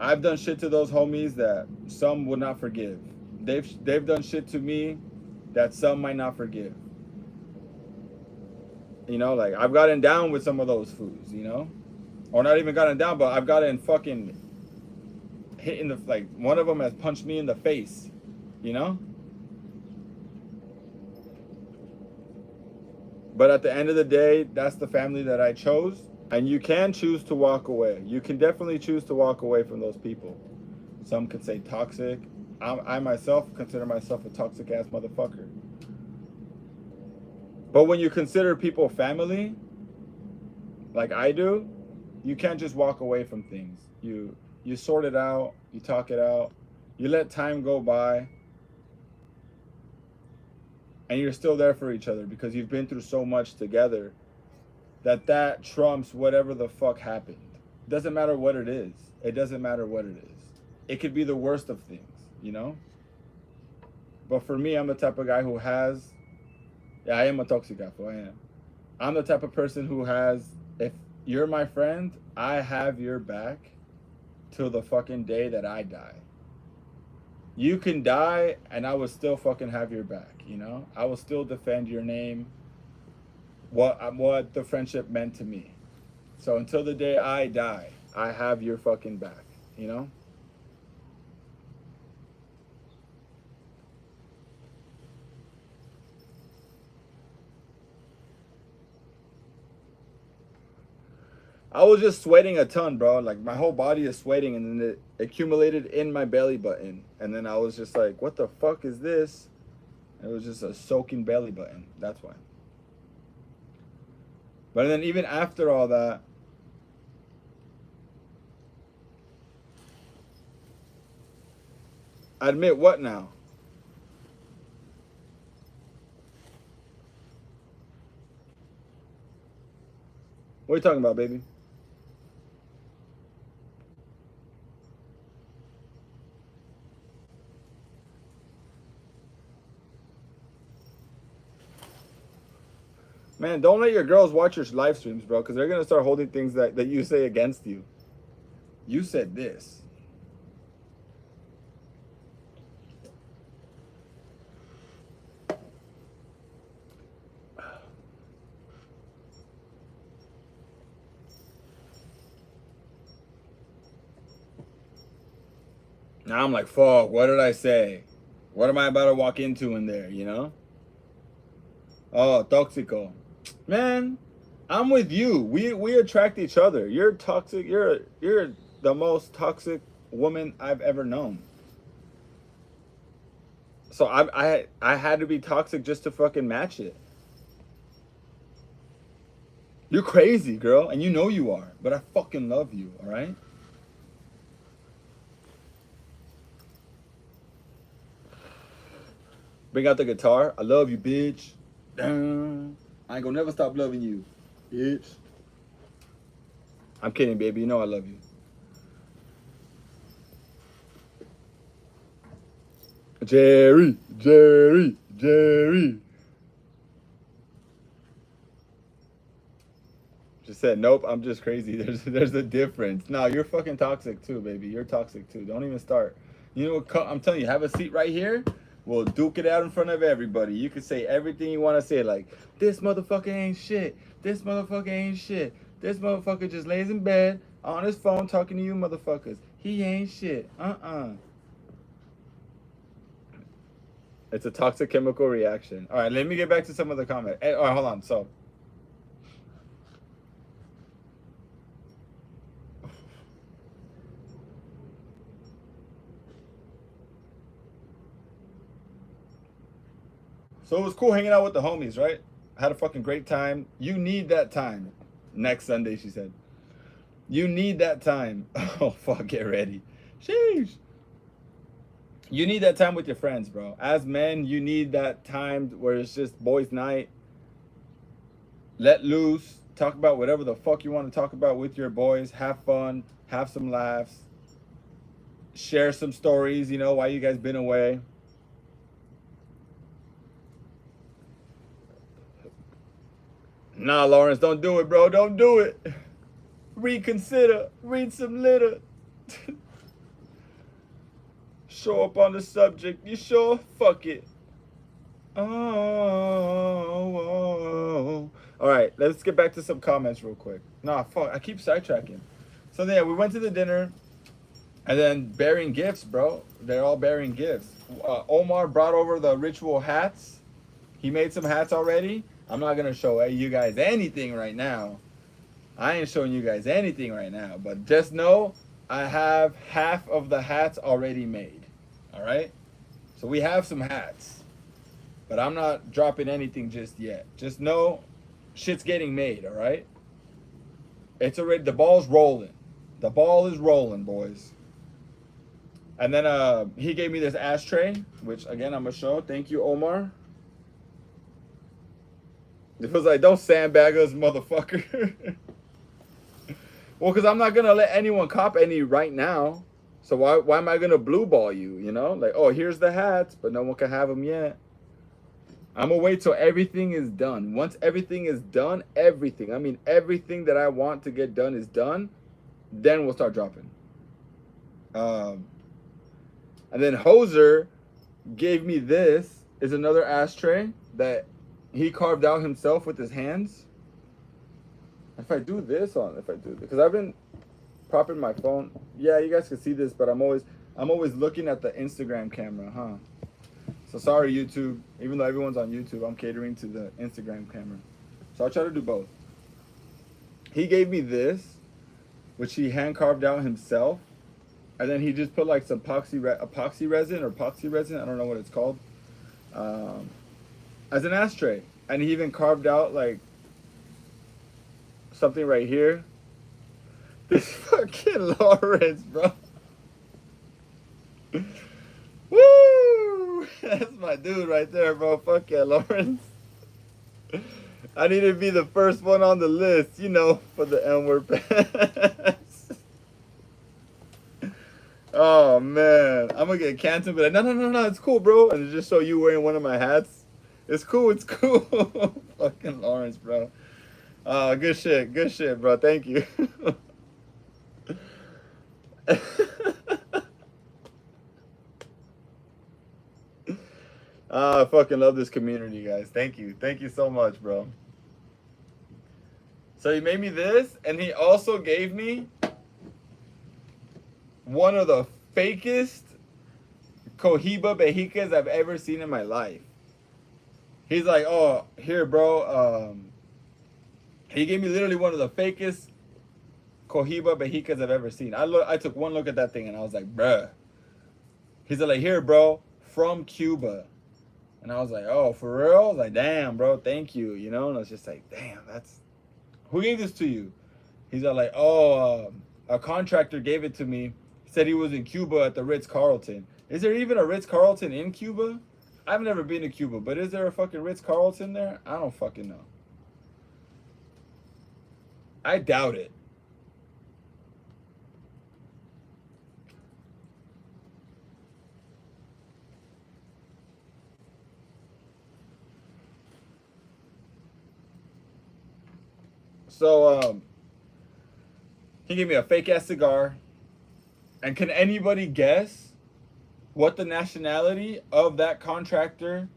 I've done shit to those homies that some would not forgive. They've done shit to me that some might not forgive. You know, like I've gotten down with some of those fools, you know? Or not even gotten down, but I've gotten fucking hit in the, like, one of them has punched me in the face, you know? But at the end of the day, that's the family that I chose. And you can choose to walk away. You can definitely choose to walk away from those people. Some could say toxic. I myself consider myself a toxic ass motherfucker. But when you consider people family, like I do, you can't just walk away from things. You sort it out, you talk it out, you let time go by, and you're still there for each other because you've been through so much together, that trumps whatever the fuck happened. Doesn't matter what it is. It doesn't matter what it is. It could be the worst of things, you know? But for me, I'm the type of guy who has, yeah, I am a toxicafo, I am. I'm the type of person who has, if you're my friend, I have your back till the fucking day that I die. You can die and I will still fucking have your back, you know? I will still defend your name, what the friendship meant to me. So until the day I die, I have your fucking back, you know? I was just sweating a ton, bro. Like my whole body is sweating, and then it accumulated in my belly button. And then I was just like, what the fuck is this? It was just a soaking belly button. That's why. But then even after all that, admit what now? What are you talking about, baby? Man, don't let your girls watch your live streams, bro, because they're going to start holding things that you say against you. You said this. Now I'm like, fuck, what did I say? What am I about to walk into in there, you know? Oh, toxico. Man, I'm with you. We attract each other. You're toxic. You're the most toxic woman I've ever known. So I had to be toxic just to fucking match it. You're crazy, girl, and you know you are, but I fucking love you, all right? Bring out the guitar. I love you, bitch. I ain't gonna never stop loving you, bitch. I'm kidding, baby. You know I love you. Jerry. Just said, nope, I'm just crazy. There's a difference. No, you're fucking toxic too, baby. You're toxic too. Don't even start. You know what? I'm telling you, have a seat right here. We'll duke it out in front of everybody. You can say everything you want to say, like, this motherfucker ain't shit. This motherfucker ain't shit. This motherfucker just lays in bed on his phone talking to you motherfuckers. He ain't shit. It's a toxic chemical reaction. All right, let me get back to some of the comments. Hey, all right, hold on. So it was cool hanging out with the homies, right? I had a fucking great time. You need that time. Next Sunday, she said. You need that time. Oh, fuck, get ready. Sheesh. You need that time with your friends, bro. As men, you need that time where it's just boys' night. Let loose. Talk about whatever the fuck you want to talk about with your boys. Have fun. Have some laughs. Share some stories, you know, why you guys been away. Nah, Lawrence, don't do it, bro. Don't do it. Reconsider. Read some litter. Show up on the subject. You sure? Fuck it. Oh. All right, let's get back to some comments real quick. Nah, fuck. I keep sidetracking. So yeah, we went to the dinner, and then bearing gifts, bro. They're all bearing gifts. Omar brought over the ritual hats. He made some hats already. I'm not gonna show you guys anything right now. I ain't showing you guys anything right now, but just know I have half of the hats already made. All right? So we have some hats, but I'm not dropping anything just yet. Just know shit's getting made, all right? It's already, the ball's rolling. The ball is rolling, boys. And then he gave me this ashtray, which again, I'm gonna show. Thank you, Omar. It was like, don't sandbag us, motherfucker. Well, because I'm not gonna let anyone cop any right now. So why am I gonna blue ball you? You know, like, oh, here's the hats, but no one can have them yet. I'm gonna wait till everything is done. Once everything is done, everything, I mean everything that I want to get done is done, then we'll start dropping. And then Hoser gave me this. Is another ashtray that he carved out himself with his hands. If I do this, because I've been propping my phone. Yeah, you guys can see this, but I'm always looking at the Instagram camera, huh? So sorry, YouTube. Even though everyone's on YouTube, I'm catering to the Instagram camera. So I'll try to do both. He gave me this, which he hand carved out himself, and then he just put like some epoxy resin. I don't know what it's called, as an ashtray. And he even carved out like something right here. This fucking Lawrence, bro. Woo! That's my dude right there, bro. Fuck yeah, Lawrence. I need to be the first one on the list, you know, for the N-word pass. Oh, man. I'm gonna get canceled, but no, it's cool, bro. And just show you wearing one of my hats. It's cool. Fucking Lawrence, bro. Good shit, bro. Thank you. I fucking love this community, guys. Thank you so much, bro. So he made me this, and he also gave me one of the fakest Cohiba Behicas I've ever seen in my life. He's like, oh, here, bro. He gave me literally one of the fakest Cohiba Behicas I've ever seen. I took one look at that thing, and I was like, bruh. He's like, here, bro, from Cuba. And I was like, oh, for real? I was like, damn, bro, thank you, you know? And I was just like, damn, who gave this to you? He's like, oh, a contractor gave it to me. He said he was in Cuba at the Ritz-Carlton. Is there even a Ritz-Carlton in Cuba? I've never been to Cuba, but is there a fucking Ritz-Carlton there? I don't fucking know. I doubt it. So, he gave me a fake ass cigar. And can anybody guess what the nationality of that contractor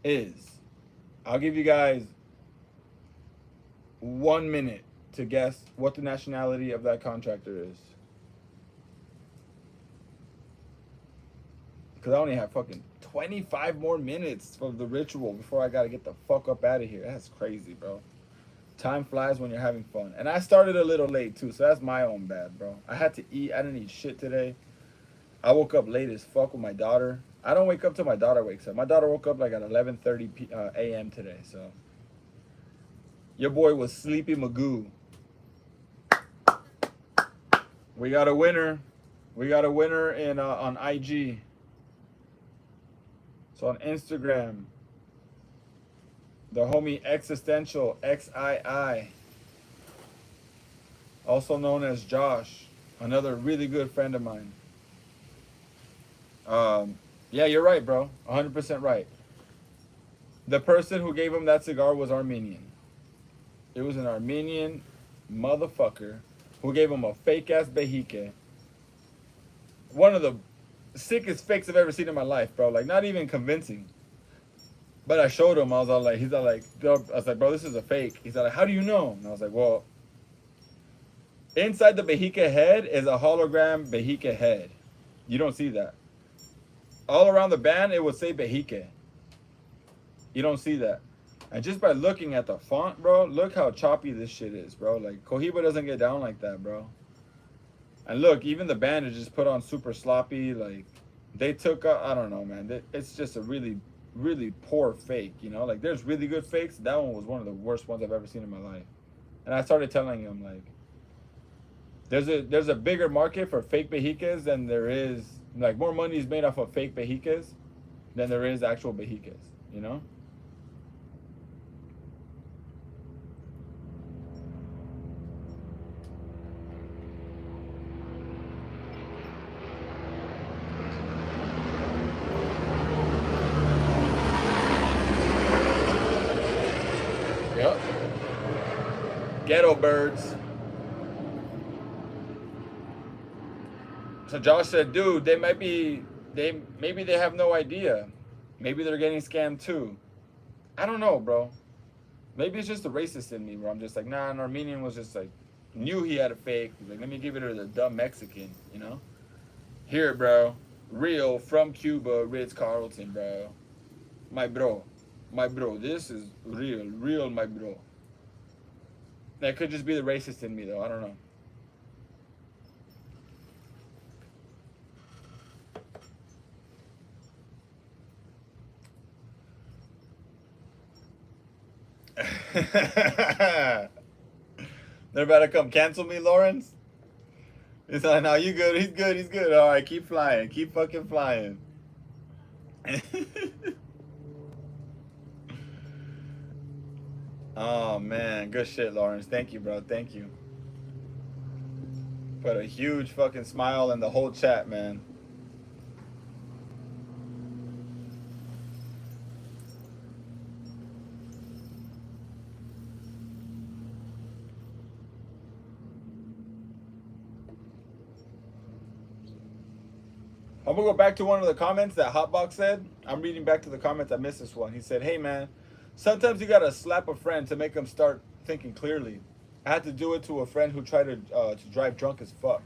is? I'll give you guys 1 minute to guess what the nationality of that contractor is. Because I only have fucking 25 more minutes for the ritual before I gotta get the fuck up out of here. That's crazy, bro. Time flies when you're having fun. And I started a little late too, so that's my own bad, bro. I had to eat. I didn't eat shit today. I woke up late as fuck with my daughter. I don't wake up till my daughter wakes up. My daughter woke up like at 11:30 a.m. today, so. Your boy was Sleepy Magoo. We got a winner. We got a winner in on IG. So on Instagram, the homie Existential, XII, also known as Josh, another really good friend of mine. Yeah, you're right, bro. 100% right. The person who gave him that cigar was Armenian. It was an Armenian motherfucker who gave him a fake-ass Behike. One of the sickest fakes I've ever seen in my life, bro. Like, not even convincing. But I showed him. I was all like, he's all like, I was like, bro, this is a fake. He's all like, how do you know? And I was like, well, inside the Behike head is a hologram Behike head. You don't see that. All around the band, it would say Behike. You don't see that. And just by looking at the font, bro, look how choppy this shit is, bro. Like, Cohiba doesn't get down like that, bro. And look, even the band is just put on super sloppy. Like, they took, I don't know, man. It's just a really, really poor fake, you know? Like, there's really good fakes. That one was one of the worst ones I've ever seen in my life. And I started telling him, like, there's a bigger market for fake Behicas than there is, like, more money is made off of fake Behicas than there is actual Behicas, you know? Ghetto birds. So Josh said, dude, maybe they have no idea. Maybe they're getting scammed too. I don't know, bro. Maybe it's just the racist in me, bro. I'm just like, nah, an Armenian was just like, knew he had a fake. Like, let me give it to the dumb Mexican, you know? Here, bro. Real from Cuba, Ritz Carlton, bro. My bro. My bro. This is real. Real, my bro. That could just be the racist in me, though. I don't know. They're about to come cancel me, Lawrence. It's like, no, you good. He's good. He's good. All right, keep flying. Keep fucking flying. Oh, man. Good shit, Lawrence. Thank you, bro. Thank you. Put a huge fucking smile in the whole chat, man. I'm gonna go back to one of the comments that Hotbox said. I'm reading back to the comments. I missed this one. He said, "Hey man, sometimes you gotta slap a friend to make them start thinking clearly. I had to do it to a friend who tried to drive drunk as fuck."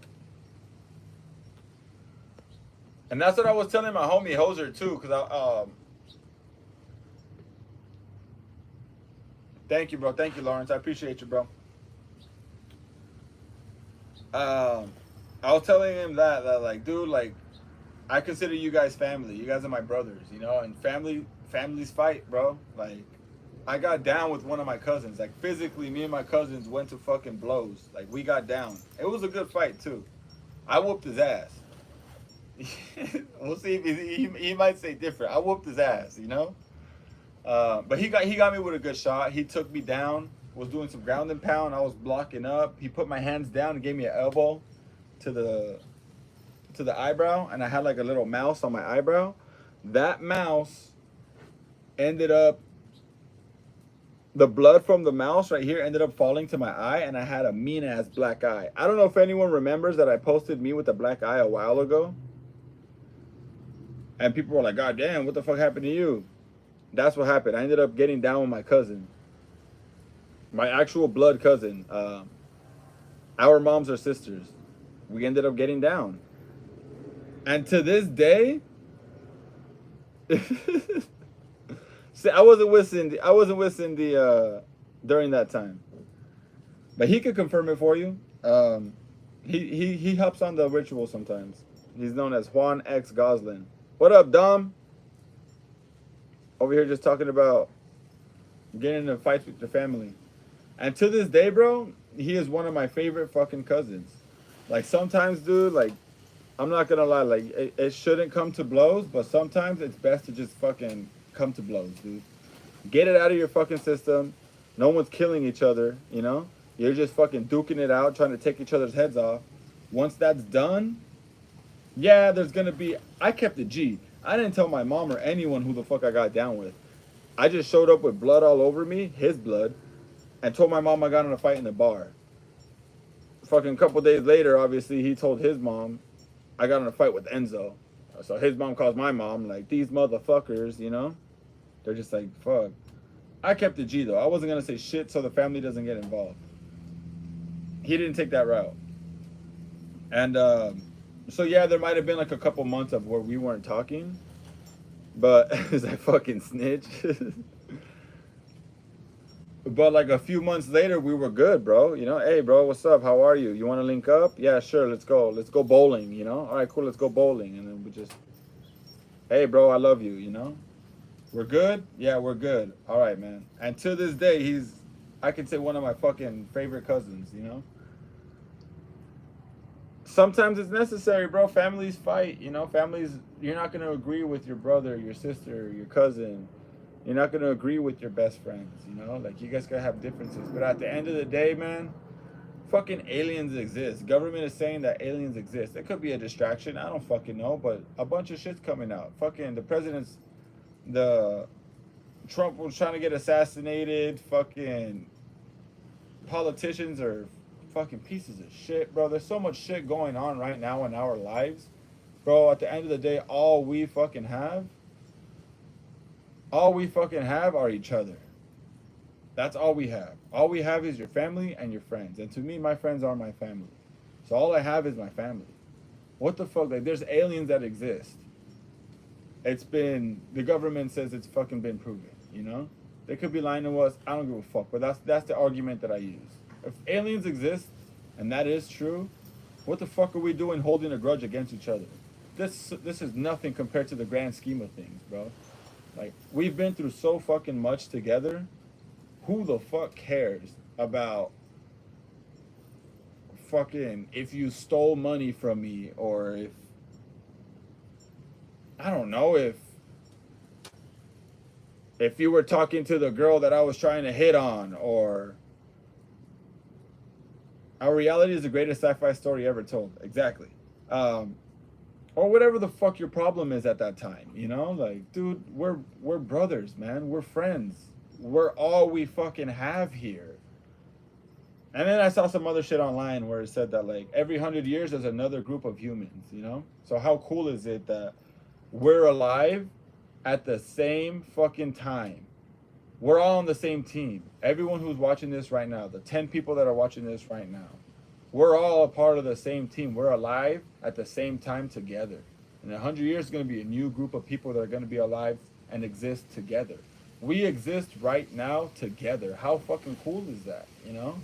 And that's what I was telling my homie Hoser too, cause thank you, bro. Thank you, Lawrence. I appreciate you, bro. I was telling him that like, dude, like, I consider you guys family. You guys are my brothers, you know, and families fight, bro. Like, I got down with one of my cousins. Like, physically, me and my cousins went to fucking blows. Like, we got down. It was a good fight too. I whooped his ass. We'll see if he might say different. I whooped his ass, you know. But he got me with a good shot. He took me down. Was doing some ground and pound. I was blocking up. He put my hands down and gave me an elbow to the eyebrow, and I had like a little mouse on my eyebrow. That mouse ended up, the blood from the mouse right here ended up falling to my eye, and I had a mean ass black eye. I don't know if anyone remembers that I posted me with a black eye a while ago, and people were like, "God damn, what the fuck happened to you?" That's what happened. I ended up getting down with my cousin, my actual blood cousin. Our moms are sisters. We ended up getting down. And to this day, see, I wasn't with Cindy during that time, but he could confirm it for you. He helps on the ritual sometimes. He's known as Juan X Goslin. What up, Dom? Over here just talking about getting into fights with your family. And to this day, bro, he is one of my favorite fucking cousins. Like, sometimes, dude, like, I'm not gonna lie, like, it shouldn't come to blows, but sometimes it's best to just fucking come to blows, dude. Get it out of your fucking system. No one's killing each other, you know? You're just fucking duking it out, trying to take each other's heads off. Once that's done, yeah, there's gonna be... I kept it G. I didn't tell my mom or anyone who the fuck I got down with. I just showed up with blood all over me, his blood, and told my mom I got in a fight in the bar. Fucking couple days later, obviously, he told his mom I got in a fight with Enzo. So his mom calls my mom, like, these motherfuckers, you know? They're just like, fuck. I kept the G, though. I wasn't going to say shit so the family doesn't get involved. He didn't take that route. And, so yeah, there might have been, like, a couple months of where we weren't talking. But, is I fucking snitch? But, like, a few months later, we were good, bro. You know, hey, bro, what's up? How are you? You want to link up? Yeah, sure, let's go. Let's go bowling, you know? All right, cool, let's go bowling. And then we just, hey, bro, I love you, you know? We're good? Yeah, we're good. All right, man. And to this day, he's, I can say, one of my fucking favorite cousins, you know? Sometimes it's necessary, bro. Families fight, you know? Families, you're not going to agree with your brother, your sister, your cousin. You're not going to agree with your best friends, you know? Like, you guys got to have differences. But at the end of the day, man, fucking aliens exist. Government is saying that aliens exist. It could be a distraction. I don't fucking know. But a bunch of shit's coming out. Fucking Trump was trying to get assassinated. Fucking politicians are fucking pieces of shit, bro. There's so much shit going on right now in our lives, bro. At the end of the day, all we fucking have are each other. That's all we have. All we have is your family and your friends. And to me, my friends are my family. So all I have is my family. What the fuck? Like, there's aliens that exist. It's been, the government says it's fucking been proven, you know? They could be lying to us. I don't give a fuck. But that's the argument that I use. If aliens exist, and that is true, what the fuck are we doing holding a grudge against each other? This is nothing compared to the grand scheme of things, bro. Like, we've been through so fucking much together. Who the fuck cares about fucking if you stole money from me, or if, I don't know, if you were talking to the girl that I was trying to hit on, or our reality is the greatest sci-fi story ever told. Exactly. Um, or whatever the fuck your problem is at that time, you know? Like, dude, we're brothers, man. We're friends. We're all we fucking have here. And then I saw some other shit online where it said that like every 100 years there's another group of humans, you know? So how cool is it that we're alive at the same fucking time? We're all on the same team. Everyone who's watching this right now, the 10 people that are watching this right now, we're all a part of the same team. We're alive at the same time together. In 100 years, it's going to be a new group of people that are going to be alive and exist together. We exist right now together. How fucking cool is that, you know?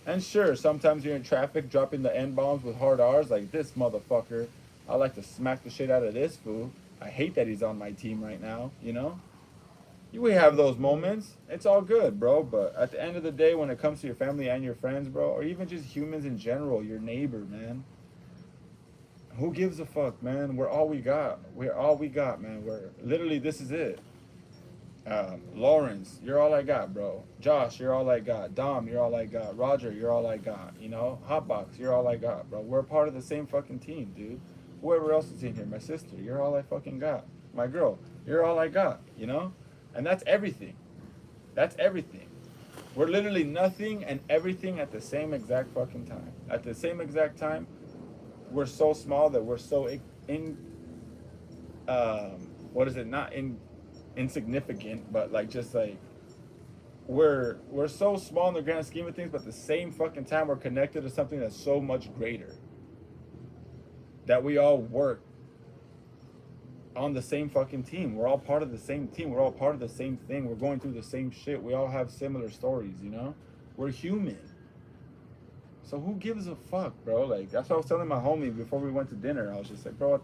And sure, sometimes you're in traffic dropping the N-bombs with hard R's like this motherfucker. I like to smack the shit out of this fool. I hate that he's on my team right now, you know? We have those moments. It's all good, bro. But at the end of the day, when it comes to your family and your friends, bro, or even just humans in general, your neighbor, man, who gives a fuck, man? We're all we got. We're all we got, man. We're literally, this is it. Lawrence, you're all I got, bro. Josh, you're all I got. Dom, you're all I got. Roger, you're all I got. You know, Hotbox, you're all I got, bro. We're part of the same fucking team, dude. Whoever else is in here, my sister, you're all I fucking got. My girl, you're all I got, you know? And that's everything. That's everything. We're literally nothing and everything at the same exact fucking time. At the same exact time, we're so small that we're so what is it? Not insignificant, but like just like we're so small in the grand scheme of things, but at the same fucking time we're connected to something that's so much greater. That we all work on the same fucking team. We're all part of the same team. We're all part of the same thing. We're going through the same shit. We all have similar stories, you know? We're human. So who gives a fuck, bro? Like, that's what I was telling my homie before we went to dinner. I was just like, bro,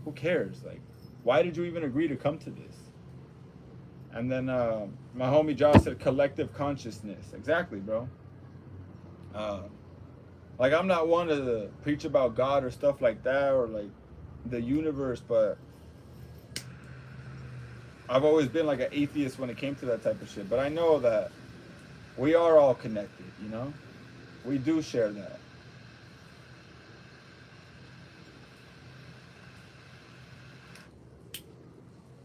who cares? Like, why did you even agree to come to this? And then my homie Josh said collective consciousness. Exactly, bro. Uh, like, I'm not one to preach about God or stuff like that, or like the universe, but I've always been like an atheist when it came to that type of shit. But I know that we are all connected, you know? We do share that.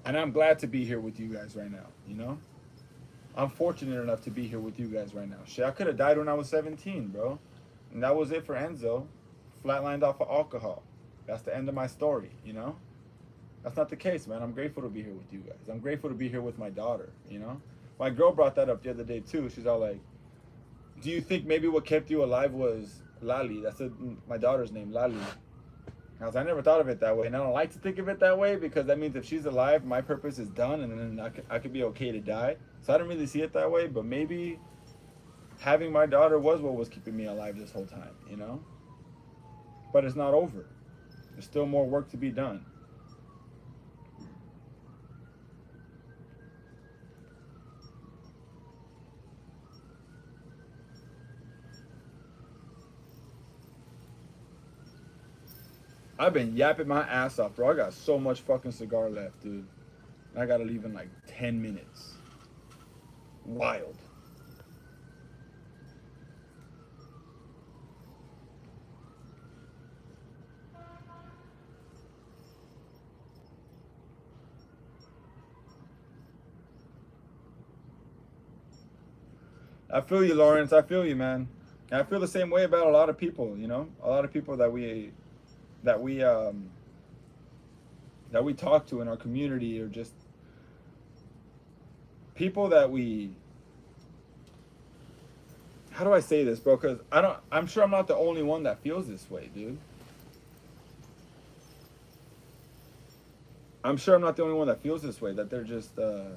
And I'm glad to be here with you guys right now, you know? I'm fortunate enough to be here with you guys right now. Shit, I could have died when I was 17, bro. And that was it for Enzo. Flatlined off of alcohol. That's the end of my story, you know? That's not the case, man. I'm grateful to be here with you guys. I'm grateful to be here with my daughter, you know? My girl brought that up the other day, too. She's all like, do you think maybe what kept you alive was Lali? That's my daughter's name, Lali. I never thought of it that way, and I don't like to think of it that way because that means if she's alive, my purpose is done, and then I could be okay to die. So I don't really see it that way, but maybe having my daughter was what was keeping me alive this whole time, you know? But it's not over. There's still more work to be done. I've been yapping my ass off, bro. I got so much fucking cigar left, dude. I gotta leave in like 10 minutes. Wild. I feel you, Lawrence. I feel you, man. And I feel the same way about a lot of people. You know, a lot of people that we that we talk to in our community, or just people that we. How do I say this, bro? Because I don't. I'm sure I'm not the only one that feels this way, dude. I'm sure I'm not the only one that feels this way. That they're just. All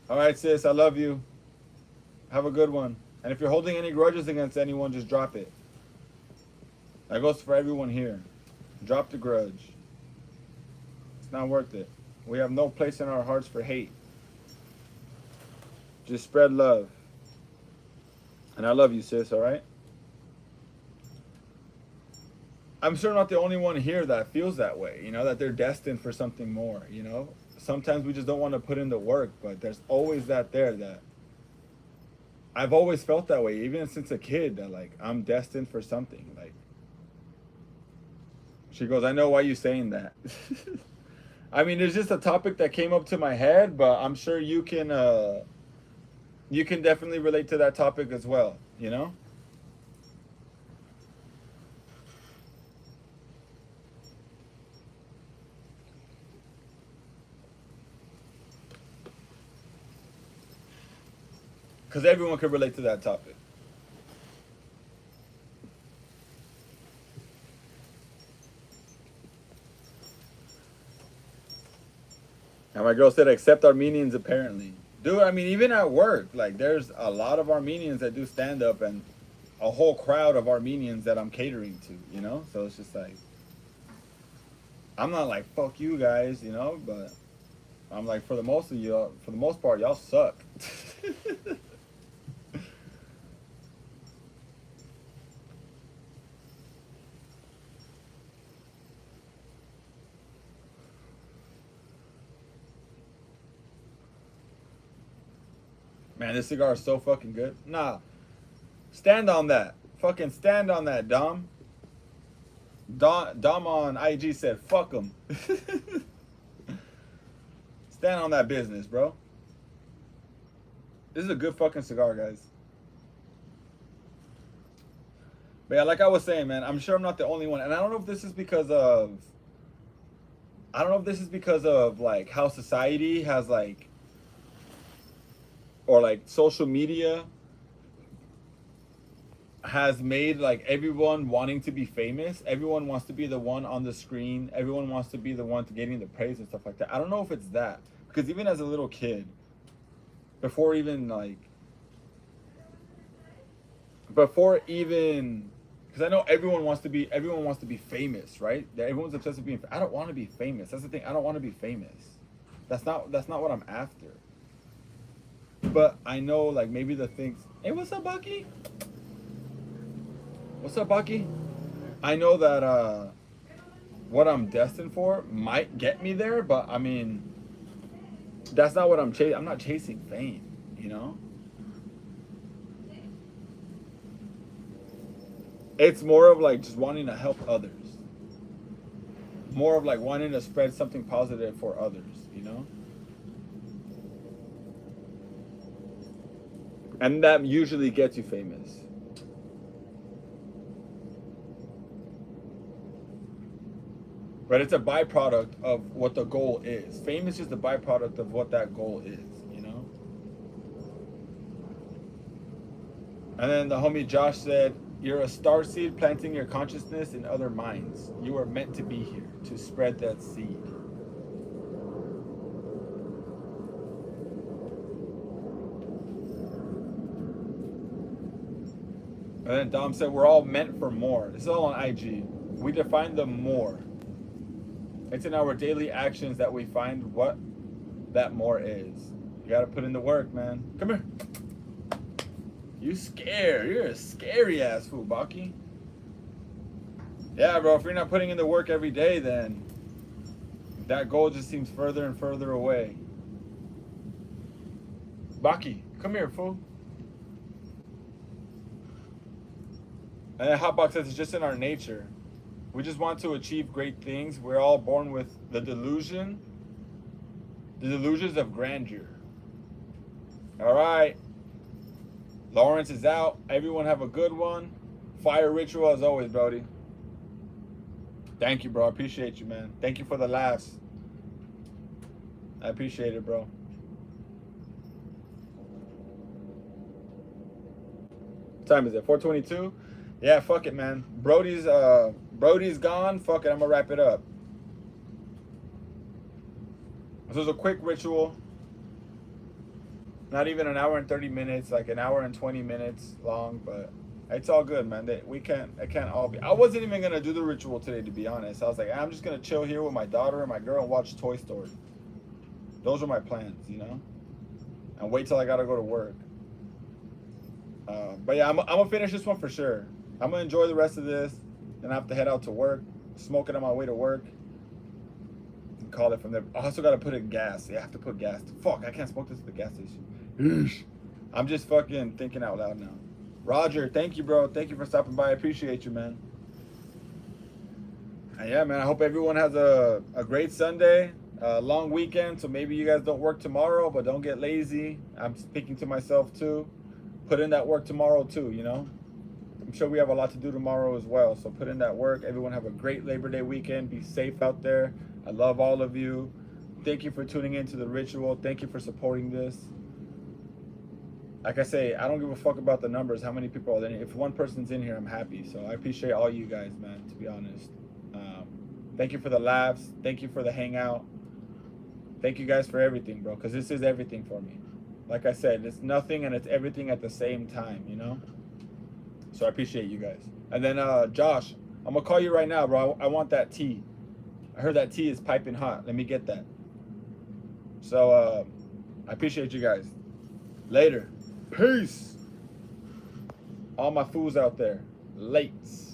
right, sis. I love you. Have a good one. And if you're holding any grudges against anyone, just drop it. That goes for everyone here. Drop the grudge. It's not worth it. We have no place in our hearts for hate. Just spread love. And I love you, sis, all right? I'm sure I'm not the only one here that feels that way, you know, that they're destined for something more, you know? Sometimes we just don't want to put in the work, but there's always that there that I've always felt that way, even since a kid, that like I'm destined for something. Like, she goes, I know why you're saying that. I mean, there's just a topic that came up to my head, but I'm sure you can definitely relate to that topic as well, you know? Because everyone can relate to that topic. And my girl said, accept Armenians, apparently. Dude, I mean, even at work, like, there's a lot of Armenians that do stand up, and a whole crowd of Armenians that I'm catering to, you know? So it's just like, I'm not like, fuck you guys, you know? But I'm like, for the most part, y'all suck. Man, this cigar is so fucking good. Nah, stand on that. Fucking stand on that, Dom. Dom on IG said, fuck him. Stand on that business, bro. This is a good fucking cigar, guys. But yeah, like I was saying, man, I'm sure I'm not the only one. And I don't know if this is because of... I don't know if this is because of, like, how society has, like... Or, like, social media has made, like, everyone wanting to be famous. Everyone wants to be the one on the screen. Everyone wants to be the one to getting the praise and stuff like that. I don't know if it's that. Because even as a little kid, before even, because I know everyone wants to be famous, right? Everyone's obsessed with being. I don't want to be famous. That's the thing. I don't want to be famous. That's not what I'm after. But I know, like, maybe the things. Hey, what's up, Bucky? What's up, Bucky? I know that what I'm destined for might get me there, but I mean, that's not what I'm chasing. I'm not chasing fame, you know? It's more of like just wanting to help others. More of like wanting to spread something positive for others, you know? And that usually gets you famous. But it's a byproduct of what the goal is. Fame is just a byproduct of what that goal is, you know? And then the homie Josh said, you're a starseed planting your consciousness in other minds. You are meant to be here to spread that seed. And then Dom said, we're all meant for more. This is all on IG. We define the more. It's in our daily actions that we find what that more is. You gotta put in the work, man. Come here. You scared. You're a scary ass fool, Baki. Yeah, bro, if you're not putting in the work every day, then that goal just seems further and further away. Baki, come here, fool. And then Hotbox says it's just in our nature. We just want to achieve great things. We're all born with the delusions of grandeur. All right. Lawrence is out. Everyone have a good one. Fire ritual as always, Brody. Thank you, bro. I appreciate you, man. Thank you for the laughs. I appreciate it, bro. What time is it? 4:22? Yeah, fuck it, man. Brody's gone. Fuck it, I'm gonna wrap it up. This was a quick ritual. Not even an hour and 30 minutes, like an hour and 20 minutes long, but it's all good, man. It can't all be. I wasn't even gonna do the ritual today, to be honest. I was like, I'm just gonna chill here with my daughter and my girl and watch Toy Story. Those are my plans, you know? And wait till I gotta go to work. But yeah, I'm gonna finish this one for sure. I'm gonna enjoy the rest of this. Then I have to head out to work, smoke it on my way to work. Call it from there. I also gotta put in gas. Yeah, I have to put gas. Fuck, I can't smoke this at the gas station. I'm just fucking thinking out loud now. Roger, thank you, bro. Thank you for stopping by. I appreciate you, man. And yeah, man, I hope everyone has a great Sunday, long weekend. So maybe you guys don't work tomorrow, but don't get lazy. I'm speaking to myself too. Put in that work tomorrow too, you know? I'm sure we have a lot to do tomorrow as well. So put in that work. Everyone have a great Labor Day weekend. Be safe out there. I love all of you. Thank you for tuning into the ritual. Thank you for supporting this. Like I say, I don't give a fuck about the numbers, how many people are there. If one person's in here, I'm happy. So I appreciate all you guys, man, to be honest. Thank you for the laughs. Thank you for the hangout. Thank you guys for everything, bro, because this is everything for me. Like I said, it's nothing and it's everything at the same time, you know? So I appreciate you guys. And then, Josh, I'm going to call you right now, bro. I want that tea. I heard that tea is piping hot. Let me get that. So I appreciate you guys. Later. Peace. All my fools out there. Lates.